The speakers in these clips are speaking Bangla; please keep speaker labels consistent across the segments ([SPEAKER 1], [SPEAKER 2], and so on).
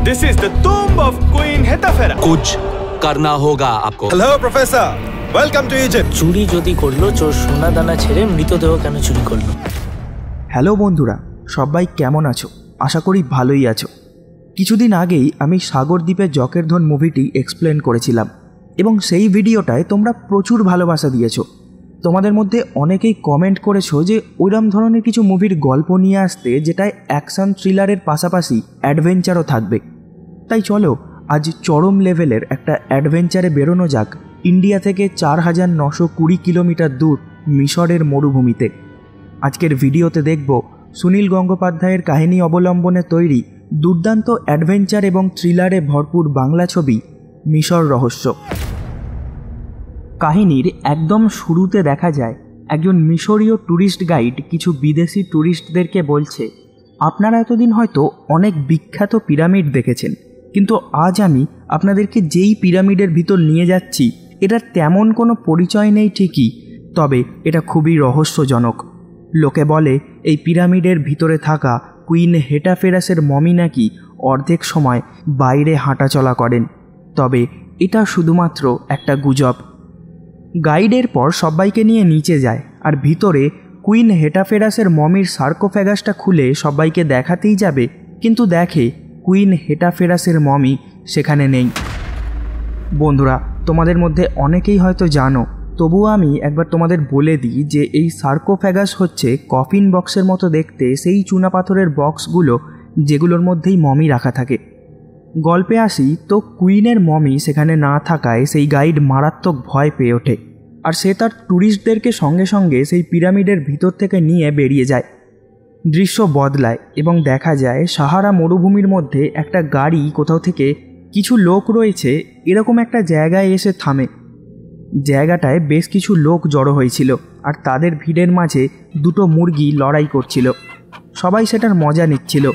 [SPEAKER 1] This is the tomb of Queen Hetafera.
[SPEAKER 2] कुछ करना होगा आपको।
[SPEAKER 3] Hello, Professor. Welcome to Egypt.
[SPEAKER 4] চুরি যদি করলো, চোর সোনা দানা ছেড়ে মৃতদেহ কেন চুরি করলো?
[SPEAKER 5] হ্যালো বন্ধুরা, সবাই কেমন আছো? আশা করি ভালোই আছো। কিছুদিন আগেই আমি সাগরদ্বীপের জকের ধন মুভিটি এক্সপ্লেন করেছিলাম এবং সেই ভিডিওটায় তোমরা প্রচুর ভালোবাসা দিয়েছো। তোমাদের মধ্যে অনেকেই কমেন্ট করেছো যে ওইরকম ধরনের কিছু মুভির গল্প নিয়ে আসতে যেটায় অ্যাকশন থ্রিলারের পাশাপাশি অ্যাডভেঞ্চারও থাকবে। তাই চলো আজ চরম লেভেলের একটা অ্যাডভেঞ্চারে বেরোনো যাক ইন্ডিয়া থেকে 4920 কিলোমিটার দূর মিশরের মরুভূমিতে। আজকের ভিডিওতে দেখব সুনীল গঙ্গোপাধ্যায়ের কাহিনী অবলম্বনে তৈরি দুর্দান্ত অ্যাডভেঞ্চার এবং থ্রিলারে ভরপুর বাংলা ছবি মিশর রহস্য। কাহিনীর একদম শুরুতে দেখা যায় একজন মিশরীয় ট্যুরিস্ট গাইড কিছু বিদেশি ট্যুরিস্টদেরকে বলছে, আপনারা এতদিন হয়তো অনেক বিখ্যাত পিরামিড দেখেছেন, কিন্তু আজ আমি আপনাদেরকে যেই পিরামিডের ভিতর নিয়ে যাচ্ছি এটার তেমন কোনো পরিচয় নেই ঠিকই, তবে এটা খুবই রহস্যজনক। লোকে বলে এই পিরামিডের ভিতরে থাকা কুইন হেটাফেরাসের মমি নাকি অর্ধেক সময় বাইরে হাঁটাচলা করেন, তবে এটা শুধুমাত্র একটা গুজব। গাইডের পর সবাইকে নিয়ে নিচে যায় আর ভিতরে কুইন হেটাফেরাসের মমির সার্কোফ্যাগাসটা খুলে সবাইকে দেখাতেই যাবে, কিন্তু দেখে কুইন হেটাফেরাসের মমি সেখানে নেই। বন্ধুরা, তোমাদের মধ্যে অনেকেই হয়তো জানো, তবুও আমি একবার তোমাদের বলে দিই যে এই সার্কোফ্যাগাস হচ্ছে কফিন বক্সের মতো দেখতে সেই চুনাপাথরের বক্সগুলো যেগুলোর মধ্যেই মমি রাখা থাকে। গল্পে আসি তো কুইনের মমি সেখানে না থাকায় সেই গাইড মারাত্মক ভয় পেয়ে ওঠে আর সে তার ট্যুরিস্টদেরকে সঙ্গে সঙ্গে সেই পিরামিডের ভিতর থেকে নিয়ে বেরিয়ে যায়। দৃশ্য বদলায় এবং দেখা যায় সাহারা মরুভূমির মধ্যে একটা গাড়ি কোথাও থেকে কিছু লোক রয়েছে এরকম একটা জায়গায় এসে থামে। জায়গাটায় বেশ কিছু লোক জড়ো হয়েছিল আর তাদের ভিড়ের মাঝে দুটো মুরগি লড়াই করছিল। সবাই সেটার মজা নিচ্ছিল।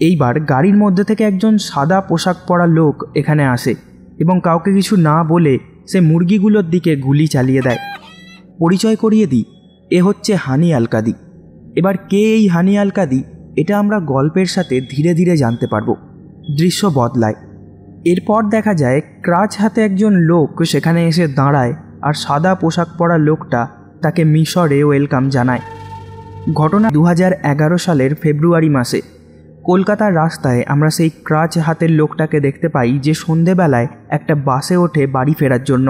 [SPEAKER 5] এইবার গাড়ির মধ্যে থেকে একজন সাদা পোশাক পরা লোক এখানে আসে এবং কাউকে কিছু না বলে সে মুরগিগুলোর দিকে গুলি চালিয়ে দেয়। পরিচয় করিয়ে দিই, এ হচ্ছে হানি আল-কাদি। এবার কে এই হানি আল-কাদি এটা আমরা গল্পের সাথে ধীরে ধীরে জানতে পারবো। দৃশ্য বদলায়। এরপর দেখা যায় ক্রাচ হাতে একজন লোক সেখানে এসে দাঁড়ায় আর সাদা পোশাক পরা লোকটা তাকে মিশরে ওয়েলকাম জানায়। ঘটনা 2011 সালের ফেব্রুয়ারি মাসে কলকাতার রাস্তায় আমরা সেই ক্রাচ হাতের লোকটাকে দেখতে পাই যে সন্ধেবেলায় একটা বাসে ওঠে বাড়ি ফেরার জন্য।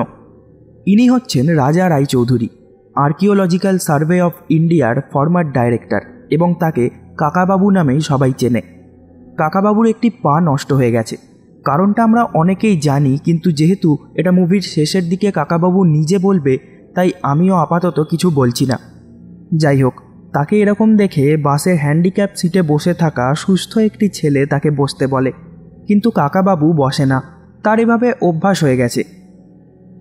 [SPEAKER 5] ইনি হচ্ছেন রাজা রায়চৌধুরী, আর্কিওলজিক্যাল সার্ভে অফ ইন্ডিয়ার ফরমার ডাইরেক্টর, এবং তাকে কাকাবাবু নামেই সবাই চেনে। কাকাবাবুর একটি পা নষ্ট হয়ে গেছে, কারণটা আমরা অনেকেই জানি, কিন্তু যেহেতু এটা মুভির শেষের দিকে কাকাবাবু নিজে বলবে তাই আমিও আপাতত কিছু বলছি না। যাই হোক, তাকে এরকম দেখে বাসের হ্যান্ডিক্যাপ সিটে বসে থাকা সুস্থ একটি ছেলে তাকে বসতে বলে, কিন্তু কাকাবাবু বসে না, তার এভাবে অভ্যাস হয়ে গেছে।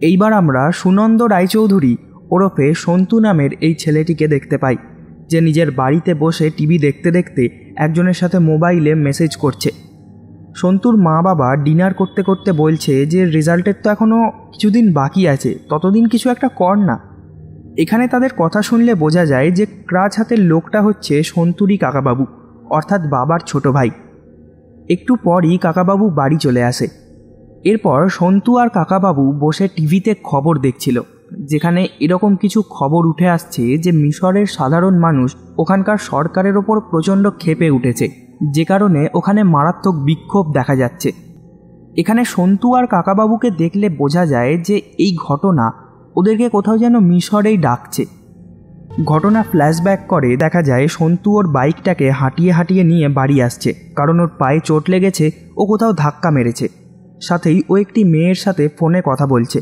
[SPEAKER 5] এইবার আমরা সুনন্দ রায়চৌধুরী ওরফে সন্তু নামের এই ছেলেটিকে দেখতে পাই, যে নিজের বাড়িতে বসে টিভি দেখতে দেখতে একজনের সাথে মোবাইলে মেসেজ করছে। সন্তুর মা বাবা ডিনার করতে করতে বলছে যে রেজাল্টের তো এখনও কিছুদিন বাকি আছে, ততদিন কিছু একটা কর না। এখানে তাদের কথা শুনলে বোঝা যায় যে ক্রাচ হাতের লোকটা হচ্ছে সন্তুরই কাকাবাবু, অর্থাৎ বাবার ছোট ভাই। একটু পরই কাকাবাবু বাড়ি চলে আসে। এরপর সন্তু আর কাকাবাবু বসে টিভিতে খবর দেখছিল, যেখানে এরকম কিছু খবর উঠে আসছে যে মিশরের সাধারণ মানুষ ওখানকার সরকারের ওপর প্রচণ্ড ক্ষেপে উঠেছে, যে কারণে ওখানে মারাত্মক বিক্ষোভ দেখা যাচ্ছে। এখানে সন্তু আর কাকাবাবুকে দেখলে বোঝা যায় যে এই ঘটনা ওদেরকে কোথাও যেন মিশরেই ডাকছে। ঘটনা ফ্ল্যাশব্যাক করে দেখা যায় সন্তু ওর বাইকটাকে হাঁটিয়ে হাঁটিয়ে নিয়ে বাড়ি আসছে, কারণ ওর পায়ে চোট লেগেছে, ও কোথাও ধাক্কা মেরেছে। সাথেই ও একটি মেয়ের সাথে ফোনে কথা বলছে।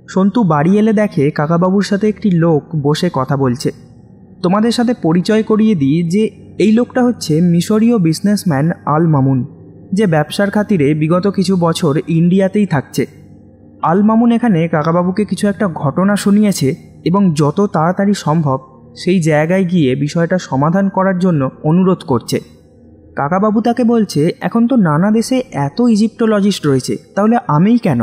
[SPEAKER 5] সন্তু বাড়ি এলে দেখে কাকাবাবুর সাথে একটি লোক বসে কথা বলছে। তোমাদের সাথে পরিচয় করিয়ে দিই যে এই লোকটা হচ্ছে মিশরীয় বিজনেসম্যান আল মামুন, যে ব্যবসার খাতিরে বিগত কিছু বছর ইন্ডিয়াতেই থাকছে। আল মামুন এখানে কাকাবাবুকে কিছু একটা ঘটনা শুনিয়েছে এবং যত তাড়াতাড়ি সম্ভব সেই জায়গায় গিয়ে বিষয়টা সমাধান করার জন্য অনুরোধ করছে। কাকাবাবু তাকে বলছে, এখন তো নানা দেশে এত ইজিপ্টোলজিস্ট রয়েছে, তাহলে আমিই কেন?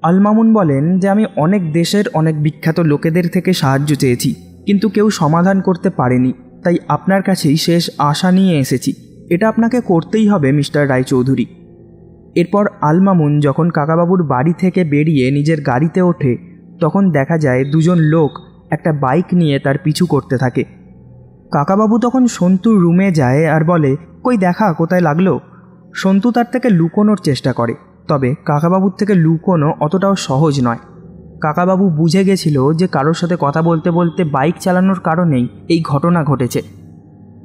[SPEAKER 5] আল মামুন বলেন যে আমি অনেক দেশের অনেক বিখ্যাত লোকেদের থেকে সাহায্য চেয়েছি, কিন্তু কেউ সমাধান করতে পারেনি, তাই আপনার কাছেই শেষ আশা নিয়ে এসেছি। এটা আপনাকে করতেই হবে মিস্টার রায়চৌধুরী। এরপর আলমামুন যখন কাকাবাবুর বাড়ি থেকে বেরিয়ে নিজের গাড়িতে ওঠে তখন দেখা যায় দুজন লোক একটা বাইক নিয়ে তার পিছু করতে থাকে। কাকাবাবু তখন সন্তুর রুমে যায় আর বলে, কই দেখা কোথায় লাগলো। সন্তু তার থেকে লুকোনোর চেষ্টা করে, তবে কাকাবাবুর থেকে লুকোনো অতটাও সহজ নয়। কাকাবাবু বুঝে গেছিল যে কারোর সাথে কথা বলতে বলতে বাইক চালানোর কারণেই এই ঘটনা ঘটেছে।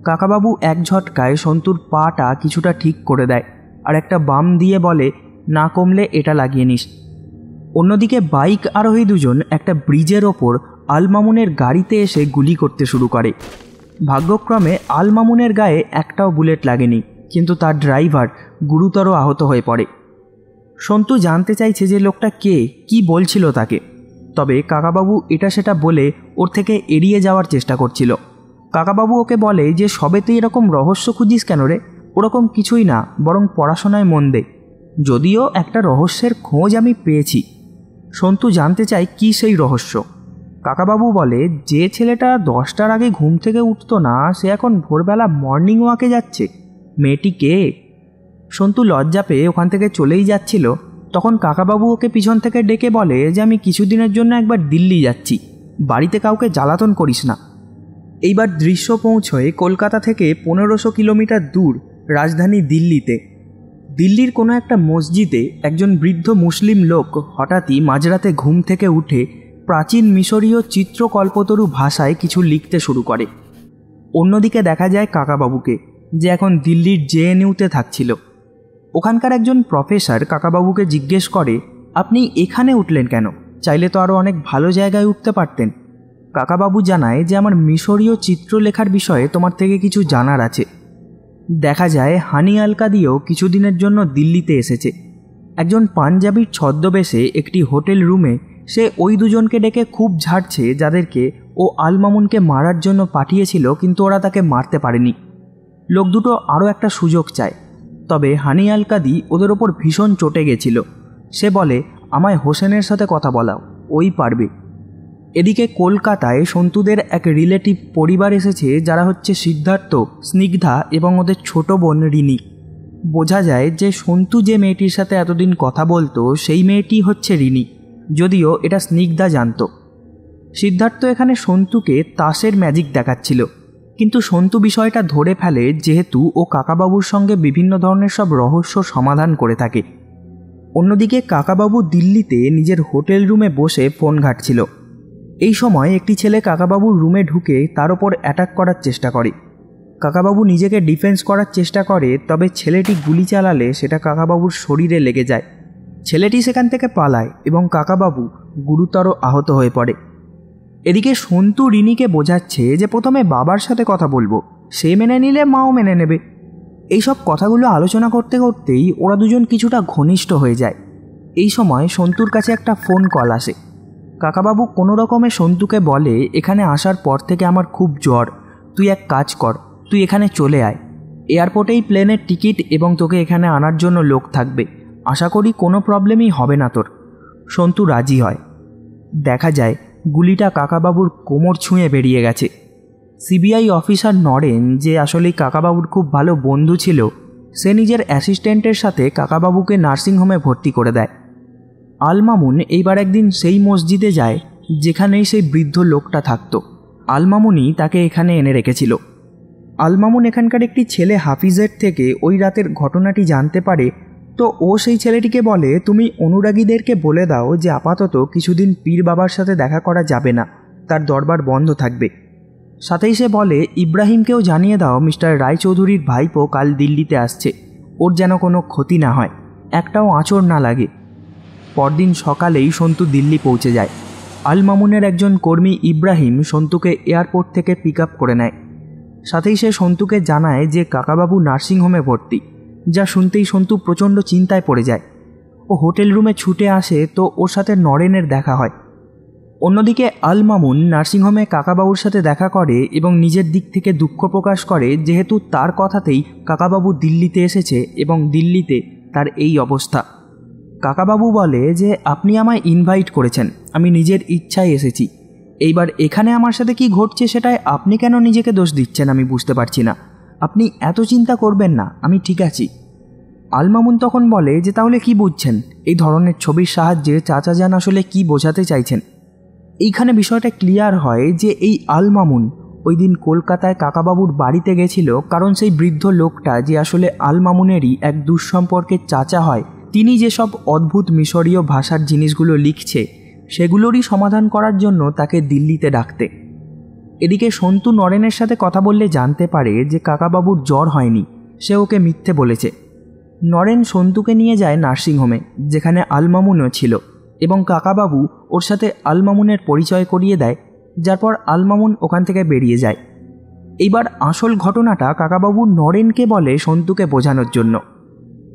[SPEAKER 5] কাকাবাবু এক ঝটকায় সন্তুর পাটা কিছুটা ঠিক করে দেয় আর একটা বাম দিয়ে বলে, না কমলে এটা লাগিয়ে নিস। অন্যদিকে বাইক আরোহী দুজন একটা ব্রিজের ওপর আলমামুনের গাড়িতে এসে গুলি করতে শুরু করে। ভাগ্যক্রমে আলমামুনের গায়ে একটাও বুলেট লাগেনি, কিন্তু তার ড্রাইভার গুরুতর আহত হয়ে পড়ে। সন্তু জানতে চাইছে যে লোকটা কে, কি বলছিল তাকে, তবে কাকাবাবু এটা সেটা বলে ওর থেকে এড়িয়ে যাওয়ার চেষ্টা করছিল। কাকাবাবু ওকে বলে যে সবেতেই এরকম রহস্য খুঁজিস কেন রে, ওরকম কিছুই না, বরং পড়াশোনায় মন দে, যদিও একটা রহস্যের খোঁজ আমি পেয়েছি। সন্তু জানতে চায় কি সেই রহস্য। কাকাবাবু বলে, যে ছেলেটা 10টার আগে ঘুম থেকে উঠতো না সে এখন ভোরবেলা মর্নিং ওয়াকে যাচ্ছে, মেয়েটি কে? সন্তু লজ্জা পেয়ে ওখান থেকে চলেই যাচ্ছিল, তখন কাকাবাবু ওকে পিছন থেকে ডেকে বলে যে আমি কিছুদিনের জন্য একবার দিল্লি যাচ্ছি, বাড়িতে কাউকে জ্বালাতন করিস না। এইবার দৃশ্য পৌঁছয় কলকাতা থেকে 1500 কিলোমিটার দূর রাজধানী দিল্লিতে। দিল্লির কোনো একটা মসজিদে একজন বৃদ্ধ মুসলিম লোক হঠাৎই মাঝরাতে ঘুম থেকে উঠে প্রাচীন মিশরীয় চিত্রকল্পতরু ভাষায় কিছু লিখতে শুরু করে। অন্যদিকে দেখা যায় কাকাবাবুকে, যে এখন দিল্লির জেএনইউতে থাকছিল। ওখানকার একজন প্রফেসর কাকাবাবুকে জিজ্ঞেস করে, আপনি এখানে উঠলেন কেন? চাইলে তো আরও অনেক ভালো জায়গায় উঠতে পারতেন। কাকাবাবু জানায় যে আমার মিশরীয় চিত্রলেখার বিষয়ে তোমার থেকে কিছু জানার আছে। দেখা যায় হানি আলকাদিও কিছুদিনের জন্য দিল্লিতে এসেছে। একজন পাঞ্জাবির ছদ্মবেশে একটি হোটেল রুমে সে ওই দুজনকে ডেকে খুব ঝাড়ছে যাদেরকে ও আলমামুনকে মারার জন্য পাঠিয়েছিল, কিন্তু ওরা তাকে মারতে পারেনি। লোক দুটো আরও একটা সুযোগ চায়, তবে হানি আলকাদি ওদের ওপর ভীষণ চটে গেছিল। সে বলে, আমায় হোসেনের সাথে কথা বলাও, ওই পারবে। এদিকে কলকাতায় সন্তুদের এক রিলেটিভ পরিবার এসেছে, যারা হচ্ছে সিদ্ধার্থ, স্নিগ্ধা এবং ওদের ছোট বোন রিনি। বোঝা যায় যে সন্তু যে মেয়েটির সাথে এতদিন কথা বলতো সেই মেয়েটি হচ্ছে রিনি, যদিও এটা স্নিগ্ধা জানত। সিদ্ধার্থ এখানে সন্তুকে তাসের ম্যাজিক দেখাচ্ছিল, কিন্তু সন্তু বিষয়টা ধরে ফেলে যেহেতু ও কাকাবাবুর সঙ্গে বিভিন্ন ধরনের সব রহস্য সমাধান করে থাকে। অন্যদিকে কাকাবাবু দিল্লিতে নিজের হোটেল রুমে বসে ফোন ঘাঁটছিল। এই সময় একটি ছেলে কাকাবাবুর রুমে ঢুকে তার ওপর অ্যাটাক করার চেষ্টা করে। কাকাবাবু নিজেকে ডিফেন্স করার চেষ্টা করে, তবে ছেলেটি গুলি চালালে সেটা কাকাবাবুর শরীরে লেগে যায়। ছেলেটি সেখান থেকে পালায় এবং কাকাবাবু গুরুতর আহত হয়ে পড়ে। এদিকে সন্তু রিনিকে বোঝাচ্ছে যে প্রথমে বাবার সাথে কথা বলবো, সে মেনে নিলে মাও মেনে নেবে। এইসব কথাগুলো আলোচনা করতে করতেই ওরা দুজন কিছুটা ঘনিষ্ঠ হয়ে যায়। এই সময় সন্তুর কাছে একটা ফোন কল আসে। কাকাবাবু কোনো রকমে সন্তুকে বলে, এখানে আসার পর থেকে আমার খুব জ্বর, তুই এক কাজ কর, তুই এখানে চলে আয়, এয়ারপোর্টেই প্লেনের টিকিট এবং তোকে এখানে আনার জন্য লোক থাকবে, আশা করি কোনো প্রবলেমই হবে না তোর। সন্তু রাজি হয়। দেখা যায় গুলিটা কাকাবাবুর কোমর ছুঁয়ে বেরিয়ে গেছে। সিবিআই অফিসার নরেন, যে আসলেই কাকাবাবুর খুব ভালো বন্ধু ছিল, সে নিজের অ্যাসিস্ট্যান্টের সাথে কাকাবাবুকে নার্সিংহোমে ভর্তি করে দেয়। আলমামুন এইবার একদিন সেই মসজিদে যায় যেখানেই সেই বৃদ্ধ লোকটা থাকতো। আলমামুনই তাকে এখানে এনে রেখেছিল। আলমামুন এখানকার একটি ছেলে হাফিজের থেকে ওই রাতের ঘটনাটি জানতে পারে, তো ও সেই ছেলেটিকে বলে, তুমি অনুরাগীদেরকে বলে দাও যে আপাতত কিছুদিন পীর বাবার সাথে দেখা করা যাবে না, তার দরবার বন্ধ থাকবে। সাথেই সে বলে, ইব্রাহিমকেও জানিয়ে দাও মিস্টার রায়চৌধুরীর ভাইপো কাল দিল্লিতে আসছে, ওর যেন কোনো ক্ষতি না হয়, একটাও আঁচড় না লাগে। পরদিন সকালেই সন্তু দিল্লি পৌঁছে যায়। আলমামুনের একজন কর্মী ইব্রাহিম সন্তুকে এয়ারপোর্ট থেকে পিক আপ করে নেয়। সাথেই সে সন্তুকে জানায় যে কাকাবাবু নার্সিংহোমে ভর্তি, যা শুনতেই সন্তু প্রচণ্ড চিন্তায় পড়ে যায়। ও হোটেল রুমে ছুটে আসে, তো ওর সাথে নরেনের দেখা হয়। অন্যদিকে আলমামুন নার্সিংহোমে কাকাবাবুর সাথে দেখা করে এবং নিজের দিক থেকে দুঃখ প্রকাশ করে, যেহেতু তার কথাতেই কাকাবাবু দিল্লিতে এসেছে এবং দিল্লিতে তার এই অবস্থা। কাকাবাবু বলে যে আপনি আমায় ইনভাইট করেছেন, আমি নিজের ইচ্ছায় এসেছি, এইবার এখানে আমার সাথে কি ঘটছে সেটাই আপনি কেন নিজেকে দোষ দিচ্ছেন আমি বুঝতে পারছি না। আপনি এত চিন্তা করবেন না, আমি ঠিক আছি। আল মামুন তখন বলে যে তাহলে কি বুঝছেন, এই ধরনের ছবির সাহায্যে চাচা যান আসলে কি বোঝাতে চাইছেন। এইখানে বিষয়টা ক্লিয়ার হয় যে এই আল মামুন ওই দিন কলকাতায় কাকাবাবুর বাড়িতে গেছিল, কারণ সেই বৃদ্ধ লোকটা যে আসলে আল মামুনেরই এক দুঃসম্পর্কের চাচা হয়, তিনি যেসব অদ্ভুত মিশরীয় ভাষার জিনিসগুলো লিখছে সেগুলোরই সমাধান করার জন্য তাকে দিল্লিতে ডাকতে। এদিকে সন্তু নরেনের সাথে কথা বললে জানতে পারে যে কাকাবাবুর জ্বর হয়নি, সে ওকে মিথ্যে বলেছে। নরেন সন্তুকে নিয়ে যায় নার্সিংহোমে, যেখানে আল মামুনও ছিল, এবং কাকাবাবু ওর সাথে আল মামুনের পরিচয় করিয়ে দেয়, যার পর আল মামুন ওখান থেকে বেরিয়ে যায়। এইবার আসল ঘটনাটা কাকাবাবু নরেনকে বলে সন্তুকে বোঝানোর জন্য।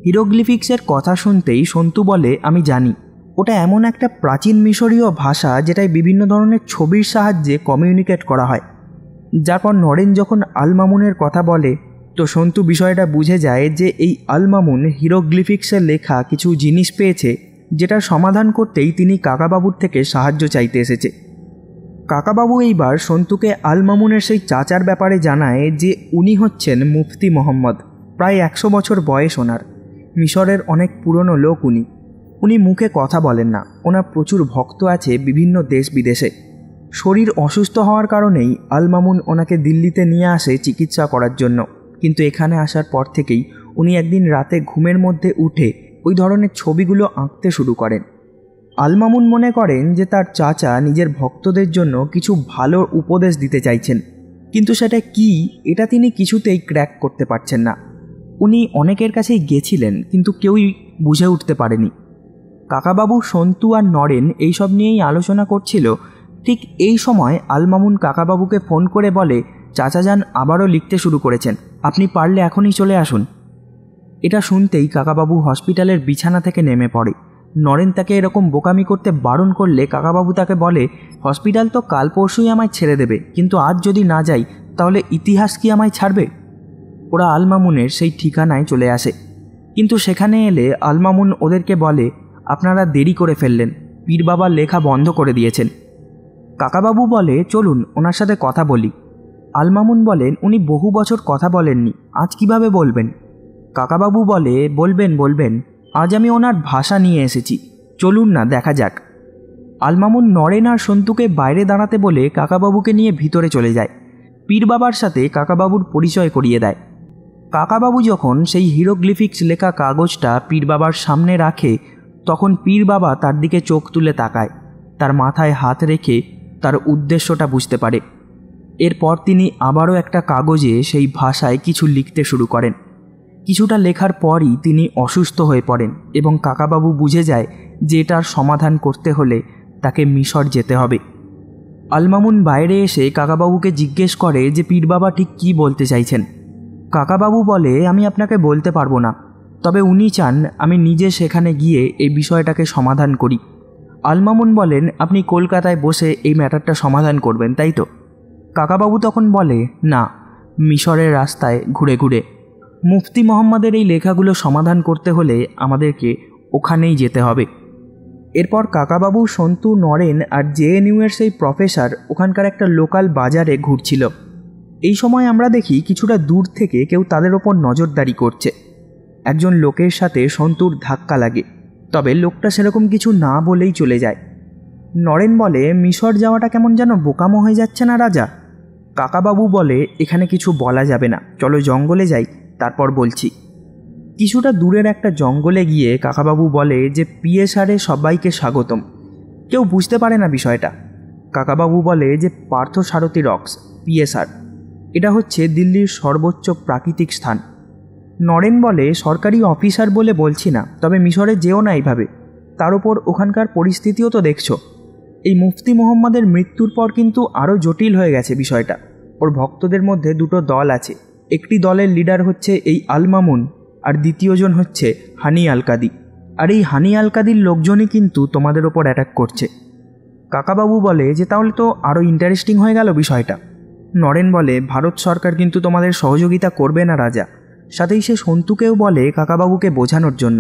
[SPEAKER 5] হিরোগ্লিফিক্সের কথা শুনতেই সন্তু বলে, আমি জানি ওটা এমন একটা প্রাচীন মিশরীয় ভাষা যেটায় বিভিন্ন ধরনের ছবির সাহায্যে কমিউনিকেট করা হয়। যার পর নরেন যখন আল মামুনের কথা বলে, তো সন্তু বিষয়টা বুঝে যায় যে এই আল মামুন হিরোগ্লিফিক্সের লেখা কিছু জিনিস পেয়েছে, যেটার সমাধান করতেই তিনি কাকাবাবুর থেকে সাহায্য চাইতে এসেছে। কাকাবাবু এইবার সন্তুকে আল মামুনের সেই চাচার ব্যাপারে জানায় যে উনি হচ্ছেন মুফতি মোহাম্মদ, প্রায় 100 বছর বয়স ওনার, মিশরের অনেক পুরনো লোক উনি মুখে কথা বলেন না, ওনার প্রচুর ভক্ত আছে বিভিন্ন দেশ বিদেশে। শরীর অসুস্থ হওয়ার কারণেই আল মামুন ওনাকে দিল্লিতে নিয়ে আসে চিকিৎসা করার জন্য, কিন্তু এখানে আসার পর থেকেই উনি একদিন রাতে ঘুমের মধ্যে উঠে ওই ধরনের ছবিগুলো আঁকতে শুরু করেন। আল মামুন মনে করেন যে তার চাচা নিজের ভক্তদের জন্য কিছু ভালো উপদেশ দিতে চাইছেন, কিন্তু সেটা কি এটা তিনি কিছুতেই ক্র্যাক করতে পারছেন না। উনি অনেকের কাছেই গেছিলেন, কিন্তু কেউই বুঝে উঠতে পারেনি। কাকাবাবু, সন্তু আর নরেন এইসব নিয়েই আলোচনা করছিল। ঠিক এই সময় আল মামুন কাকাবাবুকে ফোন করে বলে, চাচা যান আবারও লিখতে শুরু করেছেন, আপনি পারলে এখনই চলে আসুন। এটা শুনতেই কাকাবাবু হসপিটালের বিছানা থেকে নেমে পড়ে। নরেন তাকে এরকম বোকামি করতে বারণ করলে কাকাবাবু তাকে বলে, হসপিটাল তো কাল পরশুই আমায় ছেড়ে দেবে, কিন্তু আজ যদি না যাই তাহলে ইতিহাস কি আমায় ছাড়বে? ওরা আল মামুনের সেই ঠিকানায় চলে আসে, কিন্তু সেখানে এলে আল মামুন ওদেরকে বলে, আপনারা দেরি করে ফেললেন, পীর বাবার লেখা বন্ধ করে দিয়েছেন। কাকাবাবু বলে, চলুন ওনার সাথে কথা বলি। আল মামুন বলেন, উনি বহু বছর কথা বলেননি, আজ কিভাবে বলবেন? কাকাবাবু বলে, বলবেন, আজ আমি ওনার ভাষা নিয়ে এসেছি, চলুন না দেখা যাক। আল মামুন নরেন আর সন্তুকে বাইরে দাঁড়াতে বলে কাকাবাবুকে নিয়ে ভিতরে চলে যায়। পীর বাবার সাথে কাকাবাবুর পরিচয় করিয়ে দেয়। কাকাবাবু যখন সেই হিরোগ্লিফিক্স লেখা কাগজটা পীর বাবার সামনে রাখে, তখন পীর বাবা তার দিকে চোখ তুলে তাকায়, তার মাথায় হাত রেখে তার উদ্দেশ্যটা বুঝতে পারে। এরপর তিনি আবারও একটা কাগজে সেই ভাষায় কিছু লিখতে শুরু করেন। কিছুটা লেখার পরই তিনি অসুস্থ হয়ে পড়েন এবং কাকাবাবু বুঝে যায় যে এটার সমাধান করতে হলে তাকে মিশর যেতে হবে। আল মামুন বাইরে এসে কাকাবাবুকে জিজ্ঞেস করে যে পীর বাবা ঠিক কী বলতে চাইছেন। কাকাবাবু বলে, আমি আপনাকে বলতে পারবো না, তবে উনি চান আমি নিজে সেখানে গিয়ে এই বিষয়টাকে সমাধান করি। আল মামুন বলেন, আপনি কলকাতায় বসে এই ম্যাটারটা সমাধান করবেন, তাই তো? কাকাবাবু তখন বলে, না, মিশরের রাস্তায় ঘুরে ঘুরে। মুফতি মোহাম্মদের এই লেখাগুলো সমাধান করতে হলে আমাদেরকে ওখানেই যেতে হবে। এরপর কাকাবাবু, সন্তু, নরেন আর জেএনইউয়ের সেই প্রফেসর ওখানকার একটা লোকাল বাজারে ঘুরছিল। এই সময় আমরা দেখি কিছুটা দূর থেকে কেউ তাদের ওপর নজরদারি করছে। একজন লোকের সাথে সন্তুর ধাক্কা লাগে, তবে লোকটা সেরকম কিছু না বলেই চলে যায়। নরেন বলে, মিশর যাওয়াটা কেমন যেন বোকামো হয়ে যাচ্ছে না রাজা? কাকাবাবু বলে, এখানে কিছু বলা যাবে না, চলো জঙ্গলে যাই, তারপর বলছি। কিছুটা দূরের একটা জঙ্গলে গিয়ে কাকাবাবু বলে যে পিএসআরে সবাইকে স্বাগতম। কেউ বুঝতে পারে না বিষয়টা। কাকাবাবু বলে যে পার্থসারথী রক্স, পিএসআর, এটা হচ্ছে দিল্লির সর্বোচ্চ প্রাকৃতিক স্থান। নরেন বলে, সরকারি অফিসার বলে বলছি না, তবে মিশরে যেও না এইভাবে, তার উপর ওখানকার পরিস্থিতিও তো দেখছো। এই মুফতি মোহাম্মদের মৃত্যুর পর কিন্তু আরও জটিল হয়ে গেছে বিষয়টা। ওর ভক্তদের মধ্যে দুটো দল আছে, একটি দলের লিডার হচ্ছে এই আল মামুন, আর দ্বিতীয়জন হচ্ছে হানি আল কাদি। আর এই হানি আল কাদির লোকজনই কিন্তু তোমাদের ওপর অ্যাটাক করছে। কাকাবাবু বলে যে তাহলে তো আরও ইন্টারেস্টিং হয়ে গেল বিষয়টা। নরেন বলে, ভারত সরকার কিন্তু তোমাদের সহযোগিতা করবে না রাজা। সাথেই সে সন্তুকেও বলে কাকাবাবুকে বোঝানোর জন্য।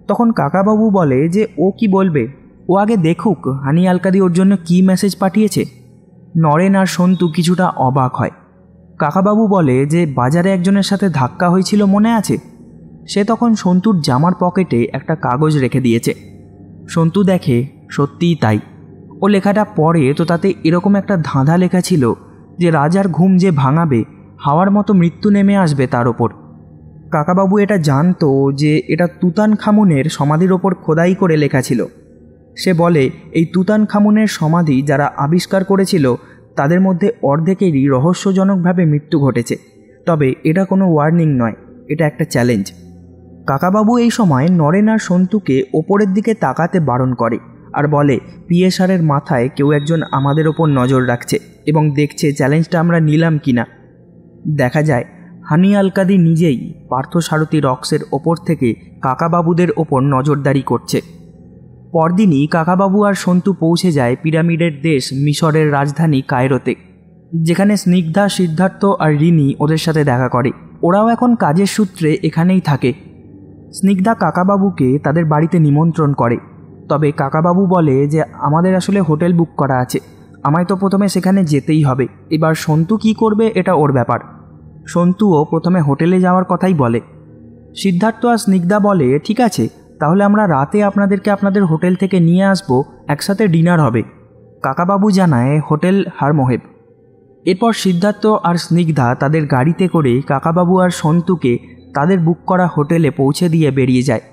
[SPEAKER 5] তখন কাকাবাবু বলে যে ও কি বলবে, ও আগে দেখুক হানি আল কাদি ওর জন্য কী মেসেজ পাঠিয়েছে। নরেন আর সন্তু কিছুটা অবাক হয়। কাকাবাবু বলে যে বাজারে একজনের সাথে ধাক্কা হয়েছিল মনে আছে। সে তখন সন্তুর জামার পকেটে একটা কাগজ রেখে দিয়েছে। সন্তু দেখে সত্যিই তাই। ও লেখাটা পড়ে তো তাতে এরকম একটা ধাঁধা লেখা ছিল যে রাজার ঘুম যে ভাঙাবে, হাওয়ার মতো মৃত্যু নেমে আসবে তার ওপর। কাকাবাবু এটা জানতো যে এটা তুতানখামুনের সমাধির ওপর খোদাই করে লেখা ছিল। সে বলে এই তুতানখামুনের সমাধি যারা আবিষ্কার করেছিল তাদের মধ্যে অর্ধেকেরই রহস্যজনকভাবে মৃত্যু ঘটেছে। তবে এটা কোনো ওয়ার্নিং নয়, এটা একটা চ্যালেঞ্জ। কাকাবাবু এই সময় নরেন আর সন্তুকে ওপরের দিকে তাকাতে বারণ করে আর বলে পিএসআরের মাথায় কেউ একজন আমাদের ওপর নজর রাখছে এবং দেখছে চ্যালেঞ্জটা আমরা নিলাম কিনা। দেখা যায় হানি আলকাদি নিজেই পার্থসারথী রক্সের ওপর থেকে কাকাবাবুদের ওপর নজরদারি করছে। পরদিনই কাকাবাবু আর সন্তু পৌঁছে যায় পিরামিডের দেশ মিশরের রাজধানী কায়রোতে, যেখানে স্নিগ্ধা, সিদ্ধার্থ আর রিনি ওদের সাথে দেখা করে। ওরাও এখন কাজের সূত্রে এখানেই থাকে। স্নিগ্ধা কাকাবাবুকে তাদের বাড়িতে নিমন্ত্রণ করে, তবে কাকাবাবু বলে যে আমাদের আসলে হোটেল বুক করা আছে, আমায় তো প্রথমে সেখানে যেতেই হবে। এবার সন্তু কি করবে এটা ওর ব্যাপার। সন্তুও প্রথমে হোটেলে যাওয়ার কথাই বলে। সিদ্ধার্থ আর স্নিগ্ধা বলে ঠিক আছে, তাহলে আমরা রাতে আপনাদেরকে আপনাদের হোটেল থেকে নিয়ে আসবো, একসাথে ডিনার হবে। কাকাবাবু জানায় হোটেল হারমোহেব। এরপর সিদ্ধার্থ আর স্নিগ্ধা তাদের গাড়িতে করে কাকাবাবু আর সন্তুকে তাদের বুক করা হোটেলে পৌঁছে দিয়ে বেরিয়ে যায়।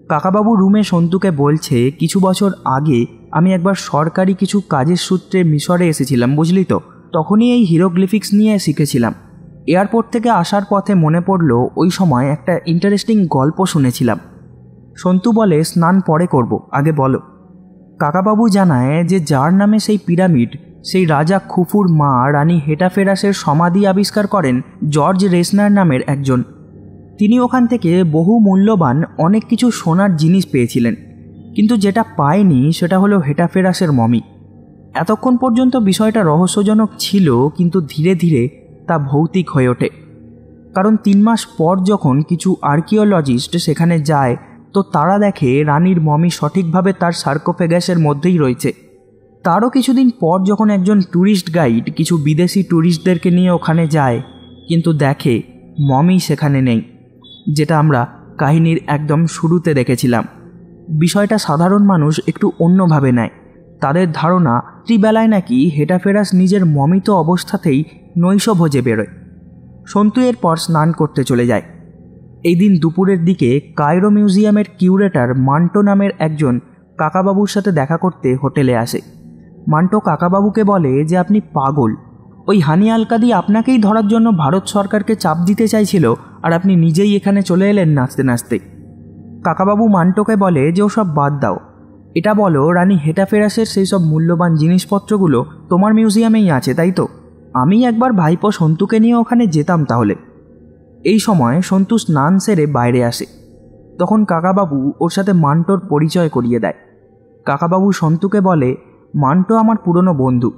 [SPEAKER 5] কাকাবাবু রুমে সন্তুকে বলছে কিছু বছর আগে আমি একবার সরকারি কিছু কাজের সূত্রে মিশরে এসেছিলাম, বুঝলি তো। তখনই এই হিরোগ্লিফিক্স নিয়ে শিখেছিলাম। এয়ারপোর্ট থেকে আসার পথে মনে পড়ল ওই সময় একটা ইন্টারেস্টিং গল্প শুনেছিলাম। সন্তু বলে স্নান পরে করব, আগে বলো। কাকাবাবু জানায় যে যার নামে সেই পিরামিড, সেই রাজা খুফুর মা রানী হেটাফেরাসের সমাধি আবিষ্কার করেন জর্জ রেসনার নামের একজন। তিনি ওখান থেকে বহু মূল্যবান অনেক কিছু সোনার জিনিস পেয়েছিলেন, কিন্তু যেটা পায়নি সেটা হলো হেটাফেরাসের মমি। এতক্ষণ পর্যন্ত বিষয়টা রহস্যজনক ছিল, কিন্তু ধীরে ধীরে তা ভৌতিক হয়ে ওঠে। কারণ 3 মাস পর যখন কিছু আর্কিওলজিস্ট সেখানে যায় তো তারা দেখে রানীর মমি সঠিকভাবে তার সার্কোফেগাসের মধ্যেই রয়েছে। তারও কিছুদিন পর যখন একজন ট্যুরিস্ট গাইড কিছু বিদেশি ট্যুরিস্টদেরকে নিয়ে ওখানে যায়, কিন্তু দেখে মমি সেখানে নেই, যেটা আমরা কাহিনীর একদম শুরুতে দেখেছিলাম। বিষয়টা সাধারণ মানুষ একটু অন্যভাবে নেয়। তাদের ধারণা ত্রিবেলায় নাকি হেটাফেরাস নিজের মমিত অবস্থাতেই নৈশভোজে বেরোয়। সন্তু এরপর স্নান করতে চলে যায়। এই দিন দুপুরের দিকে কায়রো মিউজিয়ামের কিউরেটর মান্টো নামের একজন কাকাবাবুর সাথে দেখা করতে হোটেলে আসে। মান্টো কাকাবাবুকে বলে যে আপনি পাগল, ওই হানি আলকাদি আপনাকেই ধরার জন্য ভারত সরকারকে চাপ দিতে চাইছিল, আর আপনি নিজেই এখানে চলে এলেন নাচতে নাচতে। কাকাবাবু মান্টোকে বলে যে ওসব বাদ দাও, এটা বলো রানী হেটাফেরাসের সেই সব মূল্যবান জিনিসপত্রগুলো তোমার মিউজিয়ামেই আছে তাই তো? আমি একবার ভাইপো সন্তুকে নিয়ে ওখানে যেতাম তাহলে। এই সময় সন্তু স্নান সেরে বাইরে আসে। তখন কাকাবাবু ওর সাথে মান্টোর পরিচয় করিয়ে দেয়। কাকাবাবু সন্তুকে বলে মান্টো আমার পুরনো বন্ধু,